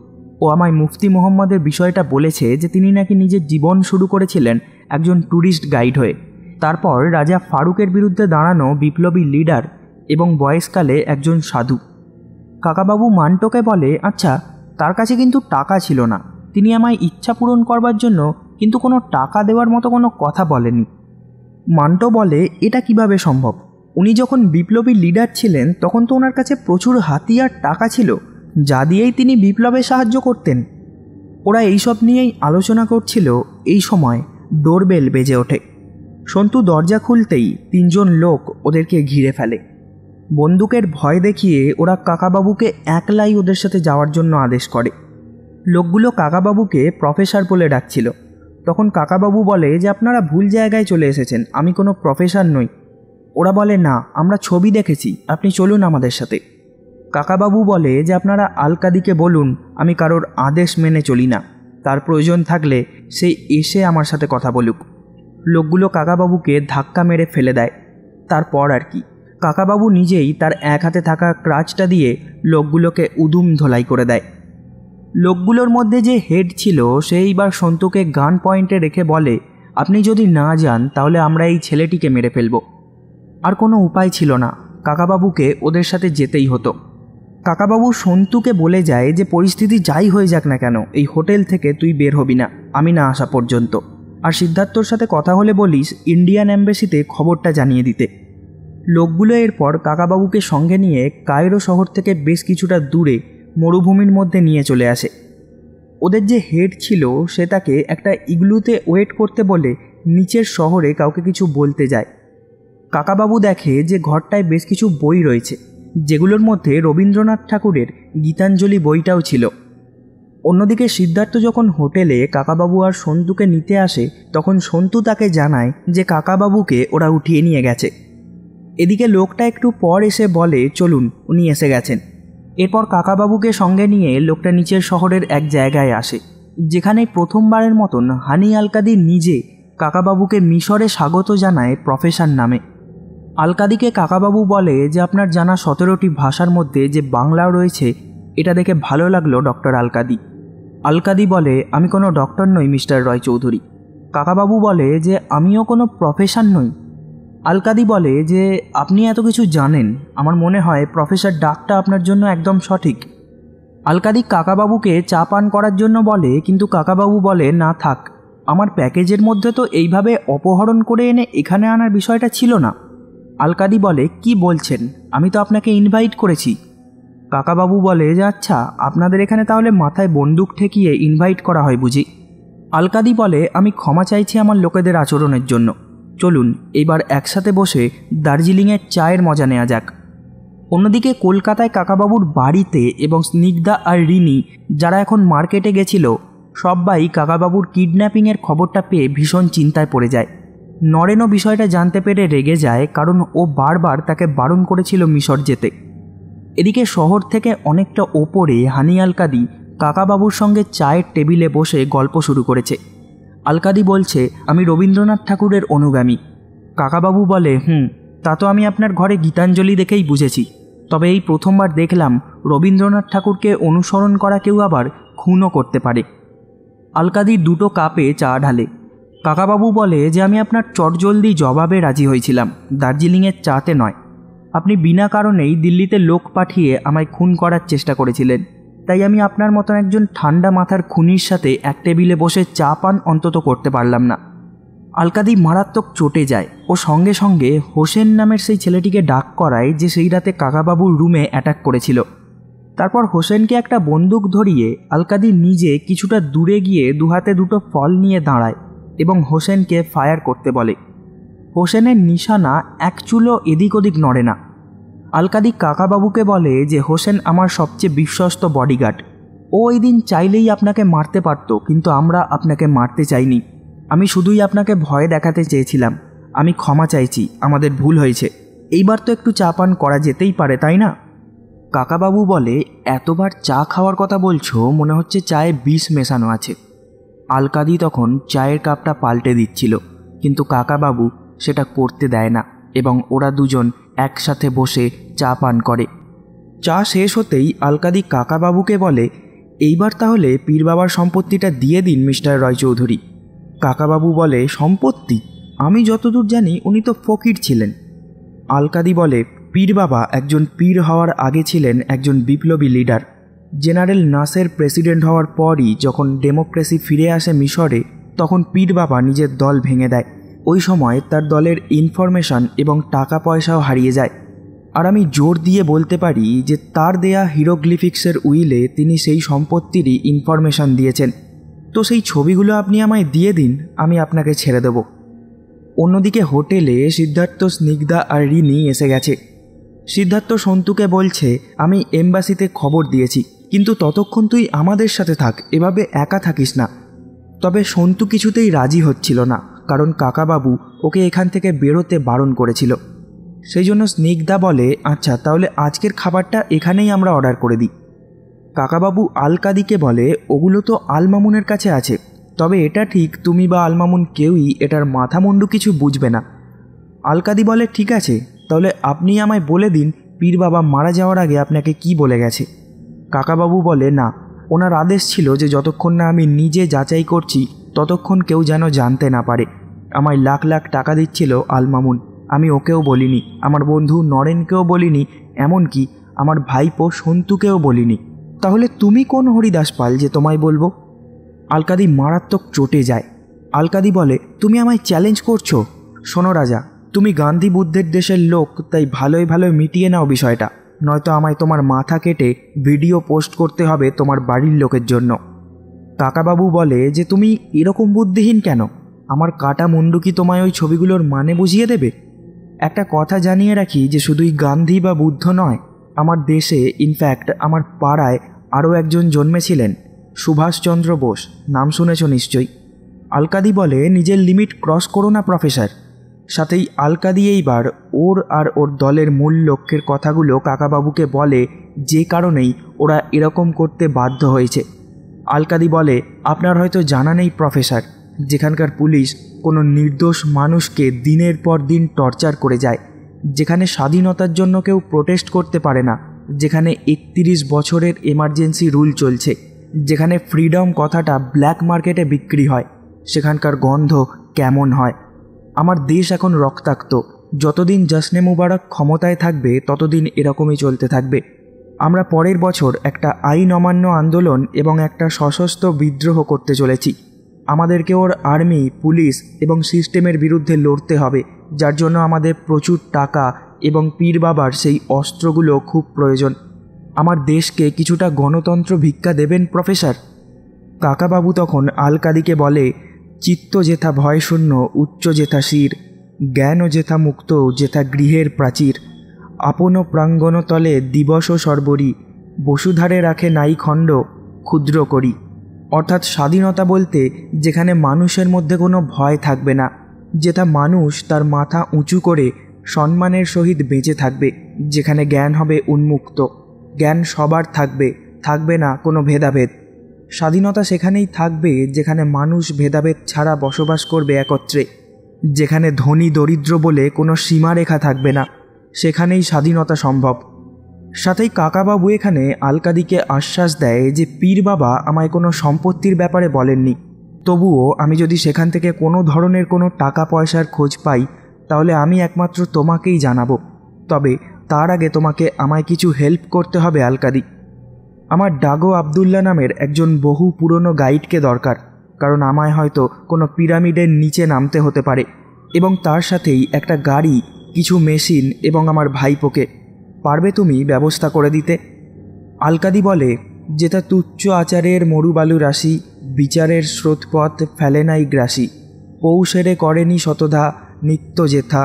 [SPEAKER 5] ও আমায় মুফতি মোহাম্মদের বিষয়টা বলেছে যে তিনি নাকি নিজের জীবন শুরু করেছিলেন একজন ট্যুরিস্ট গাইড হয়ে, তারপর রাজা ফারুকের বিরুদ্ধে দাঁড়ানো বিপ্লবী লিডার এবং বয়সকালে একজন সাধু। কাকাবাবু মান্টোকে বলে আচ্ছা, তার কাছে কিন্তু টাকা ছিল না, তিনি আমায় ইচ্ছা পূরণ করবার জন্য কিন্তু কোনো টাকা দেওয়ার মতো কোনো কথা বলেনি। মান্টো বলে এটা কিভাবে সম্ভব? উনি যখন বিপ্লবী লিডার ছিলেন তখন তো ওনার কাছে প্রচুর হাতিয়ার টাকা ছিল, যা দিয়েই তিনি বিপ্লবে সাহায্য করতেন। ওরা এইসব নিয়েই আলোচনা করছিল। এই সময় ডোরবেল বেজে ওঠে। সন্তু দরজা খুলতেই 3 জন লোক ওদেরকে ঘিরে ফেলে। বন্দুকের ভয় দেখিয়ে ওরা কাকাবাবুকে একলাই ওদের সাথে যাওয়ার জন্য আদেশ করে। লোকগুলো কাকাবাবুকে প্রফেসর বলে ডাকছিল। তখন কাকাবাবু বলে যে আপনারা ভুল জায়গায় চলে এসেছেন, আমি কোনো প্রফেসর নই। ওরা বলে না, আমরা ছবি দেখেছি, আপনি চলুন আমাদের সাথে। কাকাবাবু বলে যে আপনারা আলকাদিকে বলুন আমি কারোর আদেশ মেনে চলি না, তার প্রয়োজন থাকলে সে এসে আমার সাথে কথা বলুক। লোকগুলো কাকাবাবুকে ধাক্কা মেরে ফেলে দেয়। তারপর আর কি, কাকাবাবু নিজেই তার এক হাতে থাকা ক্রাচটা দিয়ে লোকগুলোকে উদুম ধোলাই করে দেয়। লোকগুলোর মধ্যে যে হেড ছিল সে এইবার সন্তুকে গান পয়েন্টে রেখে বলে আপনি যদি না যান তাহলে আমরা এই ছেলেটিকে মেরে ফেলব। আর কোনো উপায় ছিল না, কাকাবাবুকে ওদের সাথে যেতেই হতো। কাকাবাবু সন্তুকে বলে যায় যে পরিস্থিতি যাই হয়ে যাক না কেন এই হোটেল থেকে তুই বের হবি না আমি না আসা পর্যন্ত। আর সিদ্ধার্থর সাথে কথা হলে বলিস ইন্ডিয়ান অ্যাম্বাসিতে খবরটা জানিয়ে দিতে। লোকগুলো এরপর কাকাবাবুকে সঙ্গে নিয়ে কায়রো শহর থেকে বেশ কিছুটা দূরে মরুভূমির মধ্যে নিয়ে চলে আসে। ওদের যে হেড ছিল সে তাকে একটা ইগলুতে ওয়েট করতে বলে নিচের শহরে কাউকে কিছু বলতে যায়। কাকাবাবু দেখে যে ঘরটায় বেশ কিছু বই রয়েছে, যেগুলোর মধ্যে রবীন্দ্রনাথ ঠাকুরের গীতাঞ্জলি বইটাও ছিল। অন্যদিকে সিদ্ধার্থ যখন হোটেলে কাকাবাবু আর সন্তুকে নিতে আসে তখন সন্তু তাকে জানায় যে কাকাবাবুকে ওরা উঠিয়ে নিয়ে গেছে। এদিকে লোকটা একটু পর এসে বলে চলুন উনি এসে গেছেন। এরপর কাকাবাবুকে সঙ্গে নিয়ে লোকটা নিচের শহরের এক জায়গায় আসে, যেখানে প্রথমবারের মতন হানি আলকাদি নিজে কাকাবাবুকে মিশরে স্বাগত জানায় প্রফেসর নামে। আলকাদিকে কাকাবাবু বলে যে আপনার জানা 17টি ভাষার মধ্যে যে বাংলাও রয়েছে এটা দেখে ভালো লাগলো ডক্টর আলকাদি। আলকাদি বলে আমি কোনো ডক্টর নই মিস্টার রয় চৌধুরী। কাকাবাবু বলে যে আমিও কোনো প্রফেসর নই। আলকাদি বলে যে আপনি এত কিছু জানেন, আমার মনে হয় প্রফেসর ডাকটা আপনার জন্য একদম সঠিক। আলকাদি কাকাবাবুকে চা পান করার জন্য বলে, কিন্তু কাকাবাবু বলে না থাক, আমার প্যাকেজের মধ্যে তো এইভাবে অপহরণ করে এনে এখানে আনার বিষয়টা ছিল না। আলকাদি বলে কি বলছেন, আমি তো আপনাকে ইনভাইট করেছি। কাকাবাবু বলে যে আচ্ছা, আপনাদের এখানে তাহলে মাথায় বন্দুক ঠেকিয়ে ইনভাইট করা হয় বুঝি। আলকাদি বলে আমি ক্ষমা চাইছি আমার লোকেদের আচরণের জন্য, চলুন এবার একসাথে বসে দার্জিলিংয়ের চায়ের মজা নেওয়া যাক। অন্যদিকে কলকাতায় কাকাবাবুর বাড়িতে এবং স্নিগ্ধা আর রিনি যারা এখন মার্কেটে গেছিল সবাই কাকাবাবুর কিডন্যাপিংয়ের খবরটা পেয়ে ভীষণ চিন্তায় পড়ে যায়। নরেনও বিষয়টা জানতে পেরে রেগে যায়, কারণ ও বারবার তাকে বারণ করেছিল মিশর যেতে। এদিকে শহর থেকে অনেকটা ওপরে হানি আলকাদি কাকাবাবুর সঙ্গে চায়ের টেবিলে বসে গল্প শুরু করেছে। আলকাদি বলছে আমি রবীন্দ্রনাথ ঠাকুরের অনুগামী। কাকাবাবু বলে তা তো আমি আপনার ঘরে গীতাঞ্জলি দেখেই বুঝেছি, তবে এই প্রথমবার দেখলাম রবীন্দ্রনাথ ঠাকুরকে অনুসরণ করা কেউ আবার খুনও করতে পারে। আলকাদি 2টো কাপে চা ঢালে। কাকাবাবু বলে যে আমি আপনার চটজলদি জবাবে রাজি হয়েছিলাম, দার্জিলিংয়ের চাতে নয়। আপনি বিনা কারণেই দিল্লিতে লোক পাঠিয়ে আমায় খুন করার চেষ্টা করেছিলেন, তাই আমি আপনার মতন একজন ঠান্ডা মাথার খুনির সাথে এক টেবিলে বসে চা পান অন্তত করতে পারলাম না। আলকাদি মারাত্মক চটে যায় ও সঙ্গে সঙ্গে হোসেন নামের সেই ছেলেটিকে ডাক করায় যে সেই রাতে কাকাবাবুর রুমে অ্যাটাক করেছিল। তারপর হোসেনকে একটা বন্দুক ধরিয়ে আলকাদি নিজে কিছুটা দূরে গিয়ে দুহাতে 2টো ফল নিয়ে দাঁড়ায় এবং হোসেনকে ফায়ার করতে বলে। হোসেনের নিশানা এক চুলও এদিক ওদিক নড়ে না। আলকাদি কাকাবাবুকে বলে যে হোসেন আমার সবচেয়ে বিশ্বস্ত বডিগার্ড, ও ওই দিন চাইলেই আপনাকে মারতে পারত, কিন্তু আমরা আপনাকে মারতে চাইনি, আমি শুধুই আপনাকে ভয় দেখাতে চেয়েছিলাম। আমি ক্ষমা চাইছি, আমাদের ভুল হয়েছে, এইবার তো একটু চা পান করা যেতেই পারে তাই না? কাকাবাবু বলে এতবার চা খাওয়ার কথা বলছো, মনে হচ্ছে চায়ে বিষ মেশানো আছে। আলকাদি তখন চায়ের কাপটা পাল্টে দিচ্ছিল, কিন্তু কাকাবাবু সেটা করতে দেয় না এবং ওরা দুজন একসাথে বসে চা পান করে। চা শেষ হতেই আলকাদি কাকাবাবুকে বলে এইবার তাহলে পীর বাবার সম্পত্তিটা দিয়ে দিন মিস্টার রয় চৌধুরী। কাকাবাবু বলে সম্পত্তি? আমি যতদূর জানি উনি তো ফকির ছিলেন। আলকাদি বলে পীর বাবা একজন পীর হওয়ার আগে ছিলেন একজন বিপ্লবী লিডার। জেনারেল নাসের প্রেসিডেন্ট হওয়ার পরই যখন ডেমোক্রেসি ফিরে আসে মিশরে, তখন পীর বাবা নিজের দল ভেঙে দেয়। ওই সময় তার দলের ইনফরমেশন এবং টাকা পয়সাও হারিয়ে যায়। আর আমি জোর দিয়ে বলতে পারি যে তার দেয়া হিরোগ্লিফিক্সের উইলে তিনি সেই সম্পত্তিরই ইনফরমেশন দিয়েছেন। তো সেই ছবিগুলো আপনি আমায় দিয়ে দিন, আমি আপনাকে ছেড়ে দেব। অন্যদিকে হোটেলে সিদ্ধার্থ, স্নিগ্ধা আর রিনি এসে গেছে। সিদ্ধার্থ সন্তুকে বলছে আমি এমবাসিতে খবর দিয়েছি, কিন্তু ততক্ষণ তুই আমাদের সাথে থাক, এভাবে একা থাকিস না। তবে সন্তু কিছুতেই রাজি হচ্ছিল না, কারণ কাকাবাবু ওকে এখান থেকে বেরোতে বারণ করেছিল। সেই জন্য স্নিগ্ধা বলে আচ্ছা তাহলে আজকের খাবারটা এখানেই আমরা অর্ডার করে দিই। কাকাবাবু আলকাদিকে বলে ওগুলো তো আলমামুনের কাছে আছে, তবে এটা ঠিক তুমি বা আলমামুন কেউই এটার মাথা মুন্ডু কিছু বুঝবে না। আলকাদি বলে ঠিক আছে, তাহলে আপনি আমায় বলে দিন পীর বাবা মারা যাওয়ার আগে আপনাকে কি বলে গেছে। কাকাবাবু বলে না, ওনার আদেশ ছিল যে যতক্ষণ না আমি নিজে যাচাই করছি ততক্ষণ কেউ যেন জানতে না পারে। আমায় লাখ লাখ টাকা দিচ্ছিল আলমামুন, আমি ওকেও বলিনি, আমার বন্ধু নরেনকেও বলিনি, এমনকি আমার ভাইপো সন্তুকেও বলিনি। তাহলে তুমি কোন হরিদাস পাল যে তোমায় বলবো? আলকাদি মারাত্মক চটে যায়। আলকাদি বলে, তুমি আমায় চ্যালেঞ্জ করছো? শোনো রাজা, তুমি গান্ধী বুদ্ধের দেশের লোক, তাই ভালোই ভালোই মিটিয়ে নাও বিষয়টা, নয়তো আমায় তোমার মাথা কেটে ভিডিও পোস্ট করতে হবে তোমার বাড়ির লোকের জন্য। কাকাবাবু বলে যে তুমি এরকম বুদ্ধিহীন কেন? আমার কাটা মুন্ডু কি তোমায় ওই ছবিগুলোর মানে বুঝিয়ে দেবে? একটা কথা জানিয়ে রাখি যে শুধুই গান্ধী বা বুদ্ধ নয়, আমার দেশে ইনফ্যাক্ট আমার পাড়ায় আরও একজন জন্মেছিলেন, সুভাষচন্দ্র বোস। নাম শুনেছ নিশ্চয়ই। আলকাদি বলে, নিজের লিমিট ক্রস করো না প্রফেসর। সাথেই আলকাদি এইবার ওর আর ওর দলের মূল লক্ষ্যের কথাগুলো কাকাবাবুকে বলে, যে কারণেই ওরা এরকম করতে বাধ্য হয়েছে। আলকাদি বলে, আপনার হয়তো জানা নেই প্রফেসর, যেখানকার পুলিশ কোনো নির্দোষ মানুষকে দিনের পর দিন টর্চার করে যায়, যেখানে স্বাধীনতার জন্য কেউ প্রোটেস্ট করতে পারে না, যেখানে 31 বছরের এমার্জেন্সি রুল চলছে, যেখানে ফ্রিডম কথাটা ব্ল্যাক মার্কেটে বিক্রি হয়, সেখানকার গন্ধ কেমন হয়? আমার দেশ এখন রক্তাক্ত। যতদিন জশ্নে মুবারক ক্ষমতায় থাকবে ততদিন এরকমই চলতে থাকবে। আমরা পরের বছর একটা আইন অমান্য আন্দোলন এবং একটা সশস্ত্র বিদ্রোহ করতে চলেছি। আমাদেরকে ওর আর্মি, পুলিশ এবং সিস্টেমের বিরুদ্ধে লড়তে হবে, যার জন্য আমাদের প্রচুর টাকা এবং পীর বাবার সেই অস্ত্রগুলো খুব প্রয়োজন। আমার দেশকে কিছুটা গণতন্ত্র ভিক্ষা দেবেন প্রফেসর? কাকাবাবু তখন আলকাদিকে বলে, চিত্ত যেথা ভয়শূন্য, উচ্চ যেথা শির, জ্ঞান যেথা মুক্ত, যেথা গৃহের প্রাচীর, আপন প্রাঙ্গণ তলে দিবস সর্বরি, বসুধারে রাখে নাই খণ্ড, ক্ষুদ্র করি। অর্থাৎ স্বাধীনতা বলতে যেখানে মানুষের মধ্যে কোনো ভয় থাকবে না, যেটা মানুষ তার মাথা উঁচু করে সম্মানের সহিত বেঁচে থাকবে, যেখানে জ্ঞান হবে উন্মুক্ত, জ্ঞান সবার থাকবে, থাকবে না কোনো ভেদাভেদ। স্বাধীনতা সেখানেই থাকবে যেখানে মানুষ ভেদাভেদ ছাড়া বসবাস করবে একত্রে, যেখানে ধনী দরিদ্র বলে কোনো সীমারেখা থাকবে না, সেখানেই স্বাধীনতা সম্ভব। সাথেই কাকাবাবু এখানে আলকাদিকে আশ্বাস দেয় যে পীর বাবা আমায় কোনো সম্পত্তির ব্যাপারে বলেননি, তবুও আমি যদি সেখান থেকে কোনো ধরনের কোনো টাকা পয়সার খোঁজ পাই তাহলে আমি একমাত্র তোমাকেই জানাবো। তবে তার আগে তোমাকে আমায় কিছু হেল্প করতে হবে আলকাদি। আমার ডাগো আবদুল্লা নামের একজন বহু পুরনো গাইডকে দরকার, কারণ আমায় হয়তো কোনো পিরামিডের নিচে নামতে হতে পারে, এবং তার সাথেই একটা গাড়ি, কিছু মেশিন এবং আমার ভাইপোকে। পারবে তুমি ব্যবস্থা করে দিতে? আলকাদি বলে, যেটা তুচ্ছ আচারের মরুবালু রাশি, বিচারের স্রোতপথ ফেলে নাই গ্রাসী, পৌষেরে করেনি শতধা নিত্য যেথা,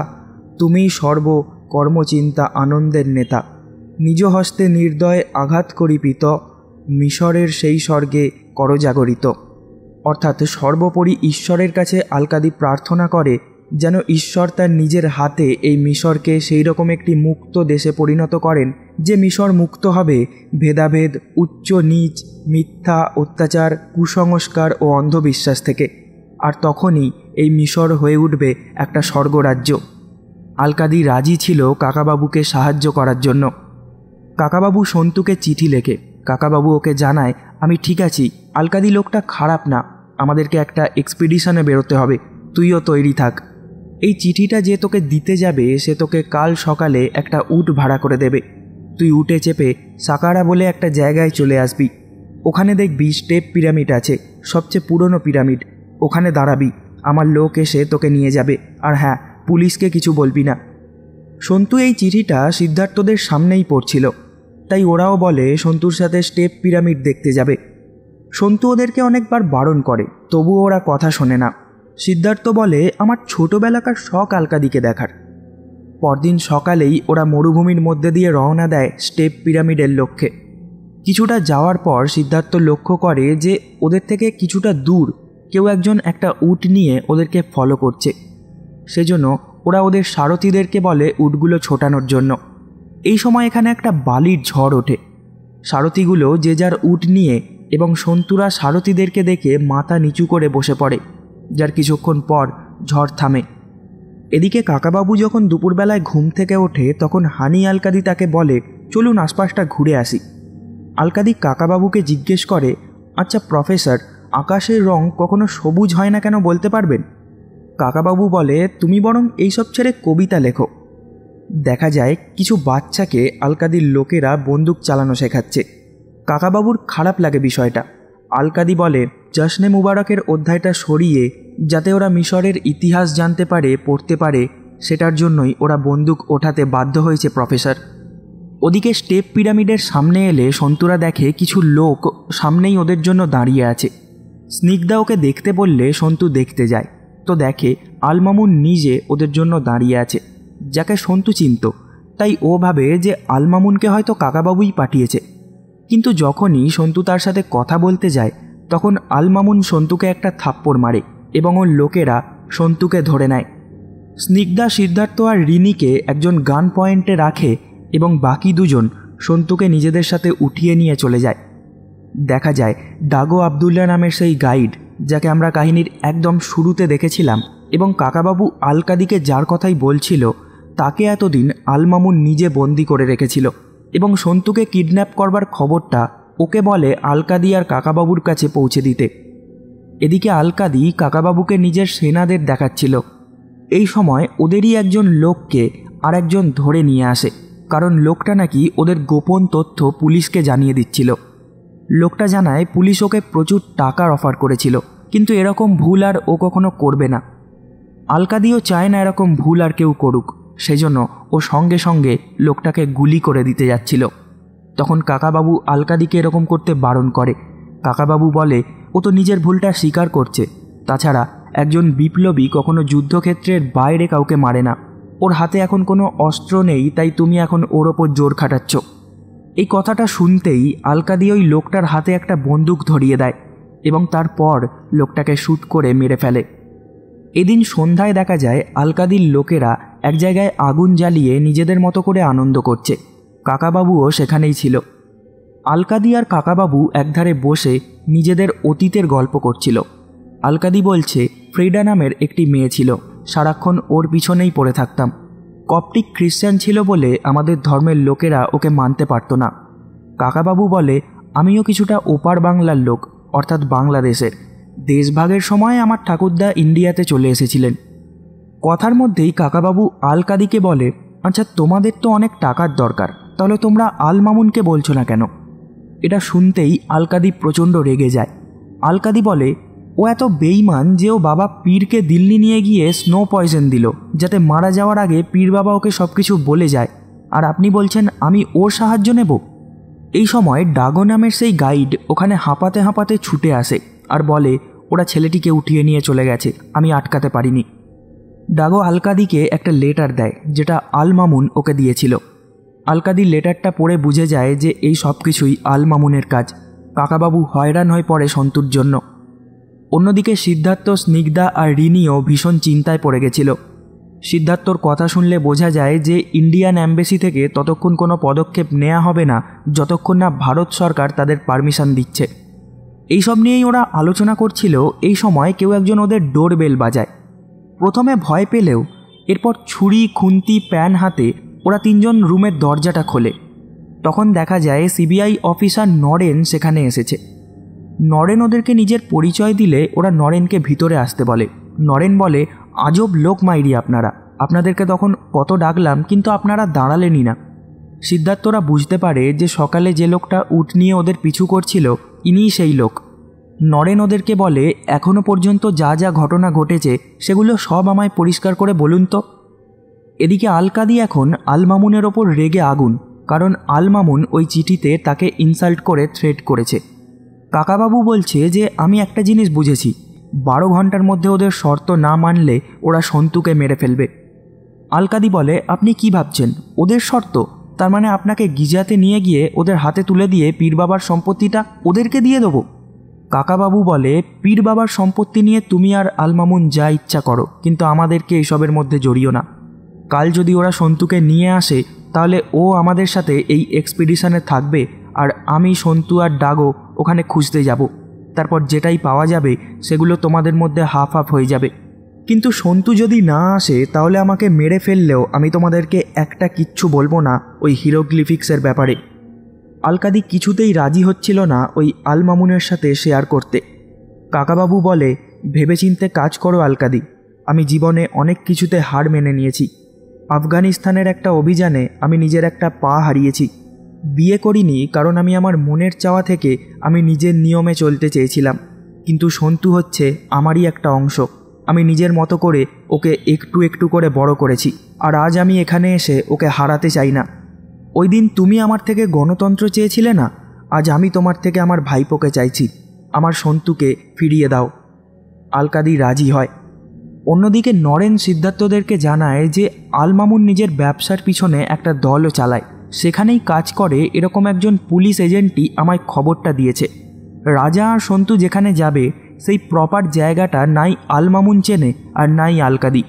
[SPEAKER 5] তুমি সর্ব কর্মচিন্তা আনন্দের নেতা, নিজ হস্তে নির্দয় আঘাত করিপিত, মিশরের সেই স্বর্গে করজাগরিত। অর্থাৎ সর্বোপরি ঈশ্বরের কাছে আলকাদি প্রার্থনা করে যেন ঈশ্বর তার নিজের হাতে এই মিশরকে সেই রকম একটি মুক্ত দেশে পরিণত করেন, যে মিশর মুক্ত হবে ভেদাভেদ, উচ্চ নীচ, মিথ্যা, অত্যাচার, কুসংস্কার ও অন্ধবিশ্বাস থেকে। আর তখনই এই মিশর হয়ে উঠবে একটা স্বর্গরাজ্য। আলকাদি রাজি ছিল কাকাবাবুকে সাহায্য করার জন্য। কাকাবাবু সন্তুকে চিঠি লেখে। কাকাবাবু ওকে জানায়, আমি ঠিক আছি, আলকাদি লোকটা খারাপ না, আমাদেরকে একটা এক্সপিডিশনে বেরোতে হবে, তুইও তৈরি থাক। এই চিঠিটা যে তোকে দিতে যাবে সে তোকে কাল সকালে একটা উট ভাড়া করে দেবে। তুই উটে চেপে সাকারা বলে একটা জায়গায় চলে আসবি। ওখানে দেখবি স্টেপ পিরামিড আছে, সবচেয়ে পুরনো পিরামিড। ওখানে দাঁড়াবি, আমার লোক এসে তোকে নিয়ে যাবে। আর হ্যাঁ, পুলিশকে কিছু বলবি না। সন্তু এই চিঠিটা সিদ্ধার্থদের সামনেই পড়ছিল, তাই ওরাও বলে সন্তুর সাথে স্টেপ পিরামিড দেখতে যাবে। সন্তু ওদেরকে অনেকবার বারণ করে, তবুও ওরা কথা শোনে না। সিদ্ধার্থ বলে, আমার ছোটোবেলাকার শখ আলকাদিকে দেখার। পরদিন সকালেই ওরা মরুভূমির মধ্যে দিয়ে রওনা দেয় স্টেপ পিরামিডের লক্ষ্যে। কিছুটা যাওয়ার পর সিদ্ধার্থ লক্ষ্য করে যে ওদের থেকে কিছুটা দূর কেউ একজন একটা উট নিয়ে ওদেরকে ফলো করছে। সেজন্য ওরা ওদের সারথীদেরকে বলে উটগুলো ছোটানোর জন্য। এই সময় এখানে একটা বালির ঝড় ওঠে। সারথীগুলো যে যার উট নিয়ে এবং সন্তুরা সারথীদেরকে দেখে মাথা নিচু করে বসে পড়ে, যার কিছুক্ষণ পর ঝড় থামে। এদিকে কাকাবাবু যখন দুপুরবেলায় ঘুম থেকে ওঠে তখন হানি আলকাদি তাকে বলে, চলুন আশপাশটা ঘুরে আসি। আলকাদি কাকাবাবুকে জিজ্ঞেস করে, আচ্ছা প্রফেসর, আকাশের রং কখনো সবুজ হয় না, কেন বলতে পারবেন? কাকাবাবু বলে, তুমি বরং এইসব ছেড়ে কবিতা লেখো। দেখা যায় কিছু বাচ্চাকে আলকাদির লোকেরা বন্দুক চালানো শেখাচ্ছে। কাকাবাবুর খারাপ লাগে বিষয়টা। আলকাদি বলে জশ্নে মুবারকের অধ্যায়টা সরিয়ে যাতে ওরা মিশরের ইতিহাস জানতে পারে, পড়তে পারে, সেটার জন্যই ওরা বন্দুক ওঠাতে বাধ্য হয়েছে প্রফেসর। ওদিকে স্টেপ পিরামিডের সামনে এলে সন্তুরা দেখে কিছু লোক সামনেই ওদের জন্য দাঁড়িয়ে আছে। স্নিগ্ধা ওকে দেখতে বললে সন্তু দেখতে যায়, তো দেখে আল মামুন নিজে ওদের জন্য দাঁড়িয়ে আছে, যাকে সন্তু চিনত। তাই ও ভাবে যে আল মামুনকে হয়তো কাকাবাবুই পাঠিয়েছে। কিন্তু যখনই সন্তু তার সাথে কথা বলতে যায় তখন আল মামুন সন্তুকে একটা থাপ্পড় মারে এবং ওর লোকেরা সন্তুকে ধরে নেয়। স্নিগ্ধা, সিদ্ধার্থ আর রিনিকে একজন গান পয়েন্টে রাখে এবং বাকি দুজন সন্তুকে নিজেদের সাথে উঠিয়ে নিয়ে চলে যায়। দেখা যায় ডাগো আবদুল্লাহ নামের সেই গাইড, যাকে আমরা কাহিনীর একদম শুরুতে দেখেছিলাম এবং কাকাবাবু আলকাদিকে যার কথাই বলছিল, তাকে এতদিন আল মামুন নিজে বন্দি করে রেখেছিল এবং সন্তুকে কিডন্যাপ করবার খবরটা ওকে বলে আলকাদি আর কাকাবাবুর কাছে পৌঁছে দিতে। এদিকে আলকাদি কাকাবাবুকে নিজের সেনাদের দেখাচ্ছিল। এই সময় ওদেরই একজন লোককে আর একজন ধরে নিয়ে আসে, কারণ লোকটা নাকি ওদের গোপন তথ্য পুলিশকে জানিয়ে দিচ্ছিল। লোকটা জানায় পুলিশ ওকে প্রচুর টাকার অফার করেছিল, কিন্তু এরকম ভুল আর ও কখনো করবে না। আলকাদিও চায় না এরকম ভুল আর কেউ করুক, সেজন্য ও সঙ্গে সঙ্গে লোকটাকে গুলি করে দিতে যাচ্ছিল। তখন কাকাবাবু আলকাদিকে এরকম করতে বারণ করে। কাকাবাবু বলে ও তো নিজের ভুলটা স্বীকার করছে, তাছাড়া একজন বিপ্লবী কখনো যুদ্ধক্ষেত্রের বাইরে কাউকে মারে না, ওর হাতে এখন কোনো অস্ত্র নেই, তাই তুমি এখন ওর ওপর জোর খাটাচ্ছ। এই কথাটা শুনতেই আলকাদি ওই লোকটার হাতে একটা বন্দুক ধরিয়ে দেয় এবং তারপর লোকটাকে শ্যুট করে মেরে ফেলে। এদিন সন্ধ্যায় দেখা যায় আলকাদির লোকেরা এক জায়গায় আগুন জ্বালিয়ে নিজেদের মতো করে আনন্দ করছে। কাকাবাবুও সেখানেই ছিল। আলকাদি আর কাকাবাবু একধারে বসে নিজেদের অতীতের গল্প করছিল। আলকাদি বলছে ফ্রিডা নামের একটি মেয়ে ছিল, সারাক্ষণ ওর পিছনেই পড়ে থাকতাম। কপটিক খ্রিস্টান ছিল বলে আমাদের ধর্মের লোকেরা ওকে মানতে পারত না। কাকাবাবু বলে আমিও কিছুটা ওপার বাংলার লোক, অর্থাৎ বাংলাদেশের। দেশভাগের সময় আমার ঠাকুরদা ইন্ডিয়াতে চলে এসেছিলেন। কথার মধ্যেই কাকাবাবু আলকাদিকে বলে আচ্ছা, তোমাদের তো অনেক টাকার দরকার, তাহলে তোমরা আল মামুনকে বলছো না কেন? এটা শুনতেই আলকাদি প্রচণ্ড রেগে যায়। আলকাদি বলে ও এত বেইমান যে ও বাবা পীরকে দিল্লি নিয়ে গিয়ে স্নো পয়জন দিল, যাতে মারা যাওয়ার আগে পীর বাবা ওকে সব কিছু বলে যায়, আর আপনি বলছেন আমি ওর সাহায্য নেব? এই সময় ডাগো নামের সেই গাইড ওখানে হাঁপাতে হাঁপাতে ছুটে আসে আর বলে ওরা ছেলেটিকে উঠিয়ে নিয়ে চলে গেছে, আমি আটকাতে পারিনি। ডাগো আলকাদিকে একটা লেটার দেয়, যেটা আল মামুন ওকে দিয়েছিল। আলকাদি লেটারটা পড়ে বুঝে যায় যে এই সব কিছুই আল মামুনের কাজ। কাকাবাবু হয়রান হয়ে পড়ে সন্তুর জন্য। অন্যদিকে সিদ্ধার্থ, স্নিগ্ধা আর রিনিও ভীষণ চিন্তায় পড়ে গেছিল। সিদ্ধার্থর কথা শুনলে বোঝা যায় যে ইন্ডিয়ান অ্যাম্বাসি থেকে ততক্ষণ কোনো পদক্ষেপ নেওয়া হবে না যতক্ষণ না ভারত সরকার তাদের পারমিশন দিচ্ছে। এইসব নিয়েই ওরা আলোচনা করছিল। এই সময় কেউ একজন ওদের ডোরবেল বাজায়। প্রথমে ভয় পেলেও এরপর ছুরি, খুন্তি, প্যান হাতে ওরা তিনজন রুমের দরজাটা খোলে। তখন দেখা যায় সিবিআই অফিসার নরেন সেখানে এসেছে। নরেন ওদেরকে নিজের পরিচয় দিলে ওরা নরেনকে ভিতরে আসতে বলে। নরেন বলে আজব লোক মাইরি আপনারা, আপনাদেরকে তখন কত ডাকলাম কিন্তু আপনারা দাঁড়ালেনই না। সিদ্ধার্থরা বুঝতে পারে যে সকালে যে লোকটা উট নিয়ে ওদের পিছু করছিল ইনিই সেই লোক। নরেন ওদেরকে বলে এখনও পর্যন্ত যা যা ঘটনা ঘটেছে সেগুলো সব আমায় পরিষ্কার করে বলুন তো। এদিকে আলকাদি এখন আল মামুনের ওপর রেগে আগুন, কারণ আল মামুন ওই চিঠিতে তাকে ইনসাল্ট করে থ্রেট করেছে। কাকাবাবু বলছে যে আমি একটা জিনিস বুঝেছি, 12 ঘন্টার মধ্যে ওদের শর্ত না মানলে ওরা সন্তুকে মেরে ফেলবে। আলকাদি বলে আপনি কি ভাবছেন ওদের শর্ত? তার মানে আপনাকে গিজাতে নিয়ে গিয়ে ওদের হাতে তুলে দিয়ে পীর বাবার সম্পত্তিটা ওদেরকে দিয়ে দেবো? কাকাবাবু বলে পীর বাবার সম্পত্তি নিয়ে তুমি আর আল মামুন যা ইচ্ছা করো, কিন্তু আমাদেরকে এইসবের মধ্যে জড়িও না। কাল যদি ওরা সন্তুকে নিয়ে আসে তাহলে ও আমাদের সাথে এই এক্সপিডিশনে থাকবে, আর আমি, সন্তু আর ডাগো ওখানে খুঁজতে যাব। তারপর যেটাই পাওয়া যাবে সেগুলো তোমাদের মধ্যে হাফ হাফ হয়ে যাবে। কিন্তু সন্তু যদি না আসে তাহলে আমাকে মেরে ফেললেও আমি তোমাদেরকে একটা কিচ্ছু বলবো না ওই হিরোগ্লিফিক্সের ব্যাপারে। আলকাদি কিছুতেই রাজি হচ্ছিল না ওই আল মামুনের সাথে শেয়ার করতে। কাকাবাবু বলে ভেবেচিন্তে কাজ করো আলকাদি, আমি জীবনে অনেক কিছুতে হার মেনে নিয়েছি, আফগানিস্তানের একটা অভিযানে আমি নিজের একটা পা হারিয়েছি। বিয়ে করিনি কারণ আমি আমার মনের চাওয়া থেকে আমি নিজের নিয়মে চলতে চেয়েছিলাম, কিন্তু সন্তু হচ্ছে আমারই একটা অংশ। আমি নিজের মতো করে ওকে একটু একটু করে বড় করেছি, আর আজ আমি এখানে এসে ওকে হারাতে চাই না। ওই দিন তুমি আমার থেকে গণতন্ত্র চেয়েছিলে না, আজ আমি তোমার থেকে আমার ভাইপোকে চাইছি। আমার সন্তুকে ফিরিয়ে দাও। আলকাদি রাজি হয়। অন্যদিকে নরেন সিদ্ধার্থদেরকে জানায় যে আলমামুন নিজের ব্যবসার পিছনে একটা দলও চালায়, সেখানেই কাজ করে এরকম একজন পুলিশ এজেন্টই আমায় খবরটা দিয়েছে। রাজা আর সন্তু যেখানে যাবে সেই প্রপার জায়গাটা নাই আলমামুন চেনে আর নাই আলকাদি।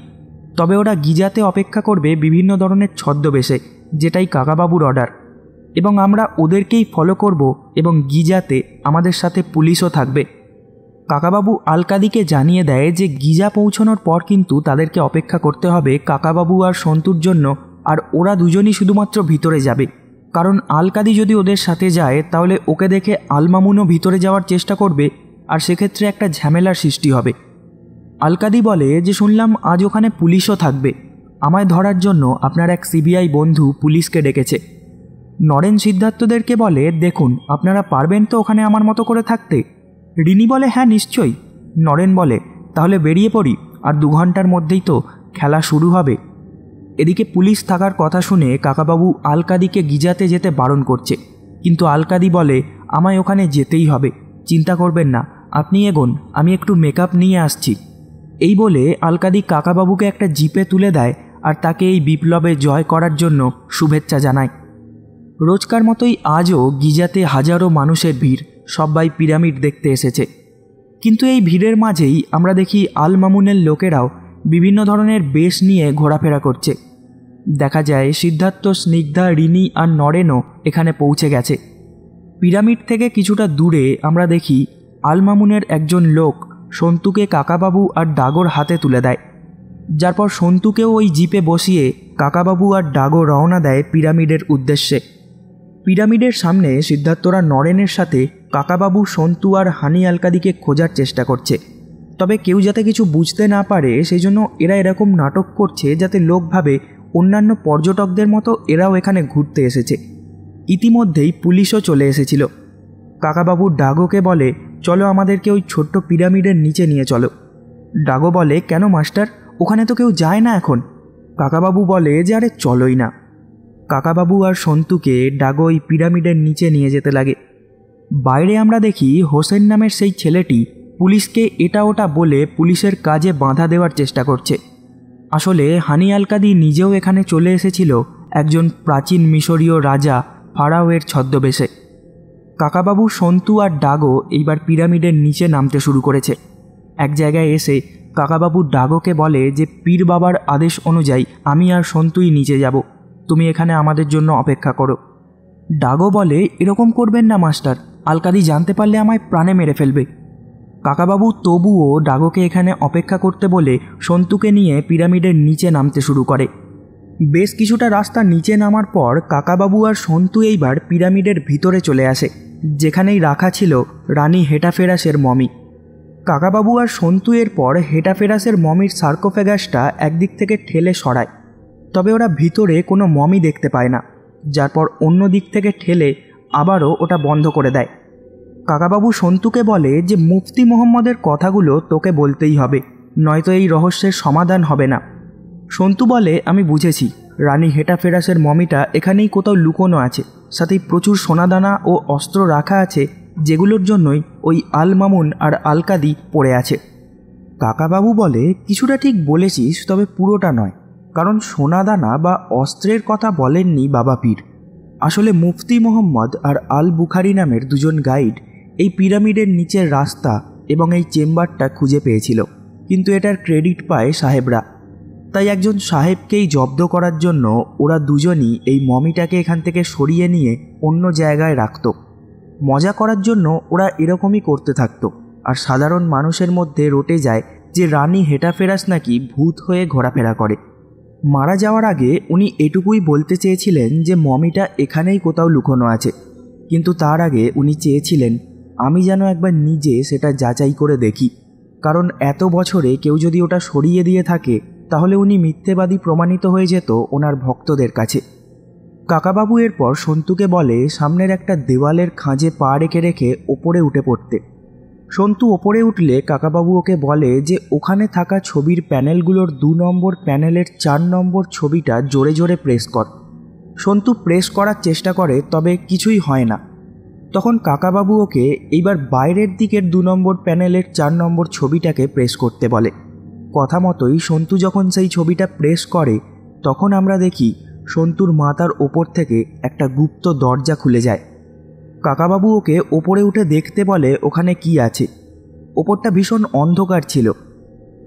[SPEAKER 5] তবে ওরা গিজাতে অপেক্ষা করবে বিভিন্ন ধরনের ছদ্মবেশে, যেটাই কাকাবাবুর অর্ডার, এবং আমরা ওদেরকেই ফলো করব এবং গিজাতে আমাদের সাথে পুলিশও থাকবে। কাকাবাবু আলকাদিকে জানিয়ে দেয় যে গিজা পৌঁছানোর পর কিন্তু তাদেরকে অপেক্ষা করতে হবে কাকাবাবু আর সন্তুর জন্য, আর ওরা দুজনই শুধুমাত্র ভিতরে যাবে, কারণ আলকাদি যদি ওদের সাথে যায় তাহলে ওকে দেখে আলমামুনও ভিতরে যাওয়ার চেষ্টা করবে, আর সেক্ষেত্রে একটা ঝামেলার সৃষ্টি হবে। আলকাদি বলে যে শুনলাম আজ ওখানে পুলিশও থাকবে, আমায় ধরার জন্য আপনার এক সিবিআই বন্ধু পুলিশকে ডেকেছে। নরেন সিদ্ধার্থদেরকে বলে দেখুন আপনারা পারবেন তো ওখানে আমার মতো করে থাকতে? রিনি বলে হ্যাঁ নিশ্চয়ই। নরেন বলে তাহলে বেরিয়ে পড়ি, আর 2 ঘন্টার মধ্যেই তো খেলা শুরু হবে। এদিকে পুলিশ থাকার কথা শুনে কাকাবাবু আলকাদিকে গিজাতে যেতে বারণ করছে, কিন্তু আলকাদি বলে আমায় ওখানে যেতেই হবে, চিন্তা করবেন না, আপনি এগোন, আমি একটু মেকআপ নিয়ে আসছি। এই বলে আলকাদি কাকাবাবুকে একটা জিপে তুলে দেয় আর তাকে এই বিপ্লবে জয় করার জন্য শুভেচ্ছা জানায়। রোজকার মতোই আজও গিজাতে হাজারো মানুষের ভিড়, সবাই পিরামিড দেখতে এসেছে। কিন্তু এই ভিড়ের মাঝেই আমরা দেখি আল মামুনের লোকেরাও বিভিন্ন ধরনের বেশ নিয়ে ঘোরাফেরা করছে। দেখা যায় সিদ্ধার্থ, স্নিগ্ধা, রিনি আর নরেনও এখানে পৌঁছে গেছে। পিরামিড থেকে কিছুটা দূরে আমরা দেখি আল মামুনের একজন লোক সন্তুকে কাকাবাবু আর ডাগোর হাতে তুলে দেয়, যার পর সন্তুকেও ওই জিপে বসিয়ে কাকাবাবু আর ডাগো রওনা দেয় পিরামিডের উদ্দেশ্যে। পিরামিডের সামনে সিদ্ধার্থরা নরেনের সাথে কাকাবাবু, সন্তু আর হানি আলকাদিকে খোঁজার চেষ্টা করছে, তবে কেউ যাতে কিছু বুঝতে না পারে সেই জন্য এরা এরকম নাটক করছে যাতে লোক ভাবে অন্যান্য পর্যটকদের মতো এরাও এখানে ঘুরতে এসেছে। ইতিমধ্যেই পুলিশও চলে এসেছিল। কাকাবাবু ডাগোকে বলে চলো আমাদেরকে ওই ছোট্ট পিরামিডের নিচে নিয়ে চলো। ডাগো বলে কেন মাস্টার, ওখানে তো কেউ যায় না এখন। কাকাবাবু বলে যে আরে চলোই না। কাকাবাবু আর সন্তুকে ডাগো ওই পিরামিডের নিচে নিয়ে যেতে লাগে। বাইরে আমরা দেখি হোসেন নামের সেই ছেলেটি পুলিশকে এটা ওটা বলে পুলিশের কাজে বাধা দেওয়ার চেষ্টা করছে। আসলে হানি আলকাদি নিজেও এখানে চলে এসেছিল একজন প্রাচীন মিশরীয় রাজা ফারাওয়ের ছদ্মবেশে। কাকাবাবু, সন্তু আর ডাগো এইবার পিরামিডের নিচে নামতে শুরু করেছে। এক জায়গায় এসে কাকাবাবু ডাগোকে বলে যে পীর বাবার আদেশ অনুযায়ী আমি আর সন্তুই নিচে যাব, তুমি এখানে আমাদের জন্য অপেক্ষা করো। ডাগো বলে এরকম করবেন না মাস্টার, আলকাদি জানতে পারলে আমায় প্রাণে মেরে ফেলবে। কাকাবাবু তবুও ডাগোকে এখানে অপেক্ষা করতে বলে সন্তুকে নিয়ে পিরামিডের নিচে নামতে শুরু করে। বেশ কিছুটা রাস্তা নিচে নামার পর কাকাবাবু আর সন্তু এইবার পিরামিডের ভিতরে চলে আসে, যেখানেই রাখা ছিল রানী হেটাফেরাসের মমি। কাকাবাবু আর সন্তু এরপর হেটাফেরাসের মমির সার্কোফেগাসটা একদিক থেকে ঠেলে সরায়, তবে ওরা ভিতরে কোনো মমি দেখতে পায় না, যার পর অন্য দিক থেকে ঠেলে আবারও ওটা বন্ধ করে দেয়। কাকাবাবু সন্তুকে বলে যে মুফতি মোহাম্মদের কথাগুলো তোকে বলতেই হবে, নয়তো এই রহস্যের সমাধান হবে না। সন্তু বলে আমি বুঝেছি, রানী হেটাফেরাসের মমিটা এখানেই কোথাও লুকোনো আছে, সাথে প্রচুর সোনাদানা ও অস্ত্র রাখা আছে, যেগুলোর জন্যই ওই আল মামুন আর আলকাদি পড়ে আছে। কাকাবাবু বলে কিছুটা ঠিক বলেছিস, তবে পুরোটা নয়, কারণ সোনাদানা বা অস্ত্রের কথা বলেননি বাবা পীর। আসলে মুফতি মোহাম্মদ আর আল বুখারি নামের দুজন গাইড এই পিরামিডের নিচের রাস্তা এবং এই চেম্বারটা খুঁজে পেয়েছিল, কিন্তু এটার ক্রেডিট পায় সাহেবরা। তাই একজন সাহেবকেই জব্দ করার জন্য ওরা দুজনই এই মমিটাকে এখান থেকে সরিয়ে নিয়ে অন্য জায়গায় রাখত। মজা করার জন্য ওরা এরকমই করতে থাকতো, আর সাধারণ মানুষের মধ্যে রটে যায় যে রানী হেটাফেরাস নাকি ভূত হয়ে ঘোরাফেরা করে। মারা যাওয়ার আগে উনি এটুকুই বলতে চেয়েছিলেন যে মমিটা এখানেই কোথাও লুকোনো আছে, কিন্তু তার আগে উনি চেয়েছিলেন আমি যেন একবার নিজে সেটা যাচাই করে দেখি, কারণ এত বছরে কেউ যদি ওটা সরিয়ে দিয়ে থাকে তাহলে উনি মিথ্যেবাদী প্রমাণিত হয়ে যেত ওনার ভক্তদের কাছে। কাকাবাবু এরপর সন্তুকে বলে সামনের একটা দেওয়ালের খাঁজে পা রেখে রেখে ওপরে উঠে পড়তে। সন্তু ওপরে উঠলে কাকাবাবু ওকে বলে যে ওখানে থাকা ছবির প্যানেলগুলোর 2 নম্বর প্যানেলের 4 নম্বর ছবিটা জোরে জোরে প্রেস কর। সন্তু প্রেস করার চেষ্টা করে, তবে কিছুই হয় না। তখন কাকাবাবু ওকে এইবার বাইরের দিকের 2 নম্বর প্যানেলের 4 নম্বর ছবিটাকে প্রেস করতে বলে। কথা মতোই সন্তু যখন সেই ছবিটা প্রেস করে, তখন আমরা দেখি সন্তুর মাথার ওপর থেকে একটা গুপ্ত দরজা খুলে যায়। কাকাবাবু ওকে ওপরে উঠে দেখতে বলে ওখানে কি আছে। ওপরটা ভীষণ অন্ধকার ছিল।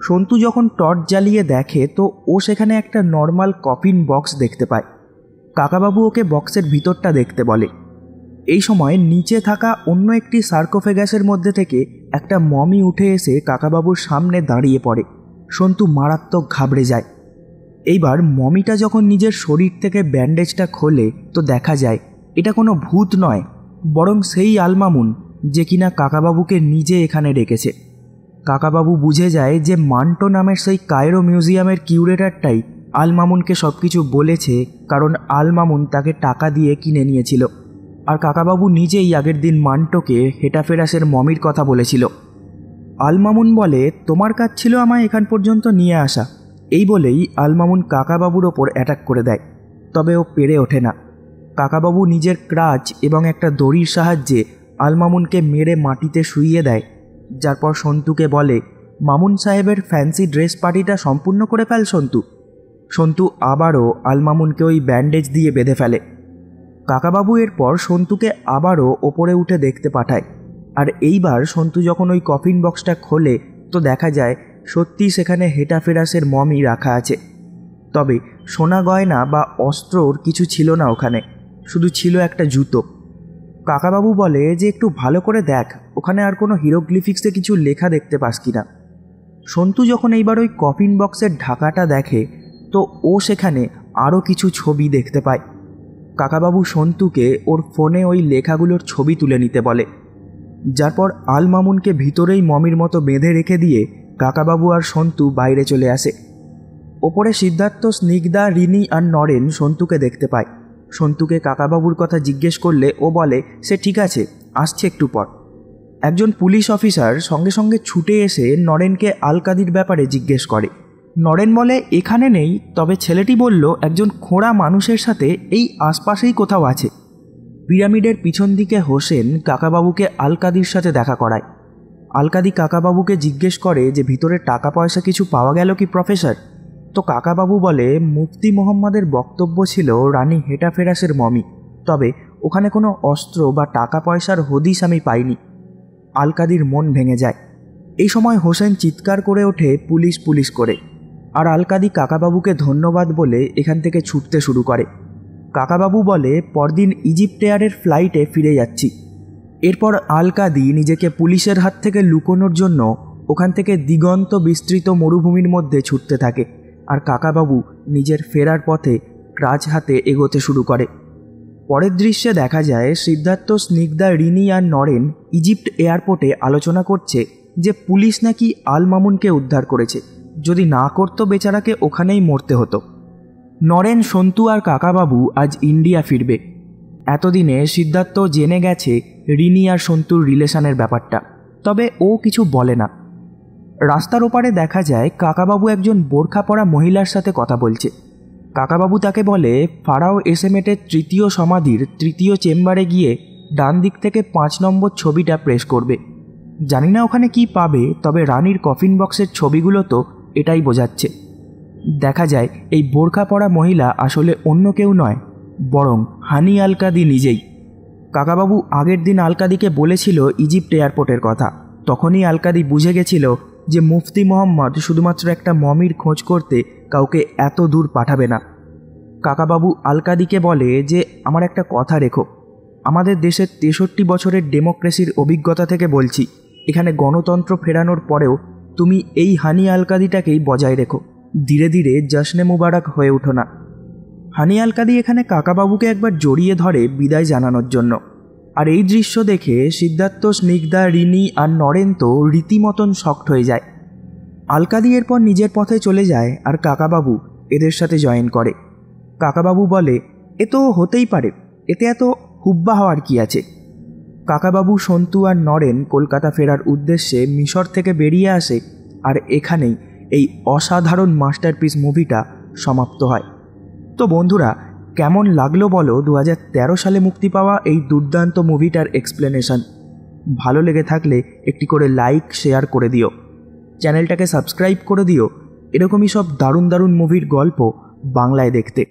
[SPEAKER 5] সন্তু যখন টর্চ জ্বালিয়ে দেখে তো ও সেখানে একটা নর্মাল কফিন বক্স দেখতে পায়। কাকাবাবু ওকে বক্সের ভিতরটা দেখতে বলে। এই সময় নিচে থাকা অন্য একটি সার্কোফেগাসের মধ্যে থেকে একটা মমি উঠে এসে কাকাবাবুর সামনে দাঁড়িয়ে পড়ে। সন্তু মারাত্মক ঘাবড়ে যায়। এইবার মমিটা যখন নিজের শরীর থেকে ব্যান্ডেজটা খোলে তো দেখা যায় এটা কোনো ভূত নয়, বরং সেই আলমামুন যে কিনা কাকাবাবুকে নিজে এখানে ডেকেছে। কাকাবাবু বুঝে যায় যে মান্টো নামের সেই কায়রো মিউজিয়ামের কিউরেটরটাই আলমামুনকে সব কিছু বলেছে, কারণ আলমামুন তাকে টাকা দিয়ে কিনে নিয়েছিল। আর কাকাবাবু নিজেই আগের দিন মান্টোকে হেটাফেরাসের মমির কথা বলেছিল। আলমামুন বলে তোমার কাজ ছিল আমায় এখান পর্যন্ত নিয়ে আসা। এই বলেই আলমামুন কাকাবাবুর ওপর অ্যাটাক করে দেয়, তবে ও পেরে ওঠে না। কাকাবাবু নিজের ক্রাচ এবং একটা দড়ির সাহায্যে আলমামুনকে মেরে মাটিতে শুইয়ে দেয়। যার পর সন্তুকে বলে মামুন সাহেবের ফ্যান্সি ড্রেস পার্টিটা সম্পূর্ণ করে ফেল সন্তু। সন্তু আবারও আলমামুনকে ওই ব্যান্ডেজ দিয়ে বেঁধে ফেলে। কাকাবাবু এরপর সন্তুকে আবারও ওপরে উঠে দেখতে পাঠায়। আর এইবার সন্তু যখন ওই কফিন বক্সটা খোলে তো দেখা যায় সত্যি সেখানে হেটাফেরাসের মমি রাখা আছে। তবে সোনা গয়না বা অস্ত্রর কিছু ছিল না ওখানে, শুধু ছিল একটা জুতো। কাকাবাবু বলে যে একটু ভালো করে দেখ ওখানে আর কোনো হিরোগ্লিফিক্সে কিছু লেখা দেখতে পাস কিনা। সন্তু যখন এইবার ওই কফিন বক্সের ঢাকাটা দেখে তো ও সেখানে আরও কিছু ছবি দেখতে পায়। কাকাবাবু সন্তুকে ওর ফোনে ওই লেখাগুলোর ছবি তুলে নিতে বলে। যার পর আলমামুনকে ভিতরেই মমির মতো বেঁধে রেখে দিয়ে কাকাবাবু আর সন্তু বাইরে চলে আসে। ওপরে সিদ্ধার্থ, স্নিগ্ধা, রিনি আর নরেন সন্তুকে দেখতে পায়। সন্তুকে কাকাবাবুর কথা জিজ্ঞেস করলে ও বলে সে ঠিক আছে, আসছে একটু পর। একজন পুলিশ অফিসার সঙ্গে সঙ্গে ছুটে এসে নরেনকে আলকাদির ব্যাপারে জিজ্ঞেস করে। নরেন বলে এখানে নেই, তবে ছেলেটি বলল একজন খোঁড়া মানুষের সাথে এই আশপাশেই কোথাও আছে। পিরামিডের পিছন দিকে হোসেন কাকাবাবুকে আলকাদির সাথে দেখা করায়। আলকাদি কাকাবাবুকে জিজ্ঞেস করে যে ভিতরে টাকা পয়সা কিছু পাওয়া গেল কি প্রফেসর। তো কাকাবাবু বলে মুফতি মোহাম্মদের বক্তব্য ছিল রানী হেটাফেরাসের মমি, তবে ওখানে কোনো অস্ত্র বা টাকা পয়সার হদিশ আমি পাইনি। আলকাদির মন ভেঙে যায়। এই সময় হোসেন চিৎকার করে ওঠে পুলিশ পুলিশ করে, আর আলকাদি কাকাবাবুকে ধন্যবাদ বলে এখান থেকে ছুটতে শুরু করে। কাকাবাবু বলে পরদিন ইজিপ্ট এয়ারের ফ্লাইটে ফিরে যাচ্ছি। এরপর আলকাদি নিজেকে পুলিশের হাত থেকে লুকোনোর জন্য ওখান থেকে দিগন্ত বিস্তৃত মরুভূমির মধ্যে ছুটতে থাকে, আর কাকাবাবু নিজের ফেরার পথে ক্রাচ হাতে এগোতে শুরু করে। পরের দৃশ্যে দেখা যায় সিদ্ধার্থ, স্নিগ্ধা, রিনি আর নরেন ইজিপ্ট এয়ারপোর্টে আলোচনা করছে যে পুলিশ নাকি আলমামুনকে উদ্ধার করেছে, যদি না করতো বেচারাকে ওখানেই মরতে হতো। নরেন, সন্তু আর কাকাবাবু আজ ইন্ডিয়া ফিরবে। এতদিনে সিদ্ধার্থ জেনে গেছে রিনি আর সন্তুর রিলেশনের ব্যাপারটা, তবে ও কিছু বলে না। রাস্তার ওপারে দেখা যায় কাকাবাবু একজন বোরখা পরা মহিলার সাথে কথা বলছে। কাকাবাবু তাকে বলে ফারাও এসেমেটের 3য় সমাধির 3য় চেম্বারে গিয়ে ডান দিক থেকে 5 নম্বর ছবিটা প্রেস করবে। জানি না ওখানে কি পাবে, তবে রানীর কফিন বক্সের ছবিগুলো তো এটাই বোঝাচ্ছে। দেখা যায় এই বোরখা পরা মহিলা আসলে অন্য কেউ নয়, বরং হানি আলকাদি নিজেই। কাকাবাবু আগের দিন আলকাদিকে বলেছিল ইজিপ্ট এয়ারপোর্টের কথা। তখনই আলকাদি বুঝে গেছিল যে মুফতি মোহাম্মদ শুধুমাত্র একটা মমির খোঁজ করতে কাউকে এত দূর পাঠাবে না। কাকাবাবু আলকাদিকে বলে যে আমার একটা কথা রেখো, আমাদের দেশের 63 বছরের ডেমোক্রেসির অভিজ্ঞতা থেকে বলছি, এখানে গণতন্ত্র ফেরানোর পরেও তুমি এই হানি আলকাদিটাকেই বজায় রেখো, ধীরে ধীরে জশ্নে মুবারক হয়ে ওঠো না। হানি আলকাদি এখানে কাকাবাবুকে একবার জড়িয়ে ধরে বিদায় জানানোর জন্য। আর এই দৃশ্য দেখে সিদ্ধার্থ, স্নিগ্ধা, রিনি আর নরেন তো রীতিমতন শকড হয়ে যায়। আলকাদি এরপর নিজের পথে চলে যায় আর কাকাবাবু এদের সাথে জয়েন করে। কাকাবাবু বলে, এ তো হতেই পারে, এতে এত হুব্বা হওয়ার কি আছে। কাকাবাবু, সন্তু আর নরেন কলকাতা ফেরার উদ্দেশ্যে মিশর থেকে বেরিয়ে আসে আর এখানেই এই অসাধারণ মাস্টারপিস মুভিটা সমাপ্ত হয়। তো বন্ধুরা, কেমন লাগলো বলো 2013 সালে মুক্তি পাওয়া এই দুর্দান্ত মুভিটার এক্সপ্লেনেশন? ভালো লেগে থাকলে একটি করে লাইক শেয়ার করে দিও, চ্যানেলটাকে সাবস্ক্রাইব করে দিও এরকমই সব দারুণ দারুণ মুভির গল্প বাংলায় দেখতে।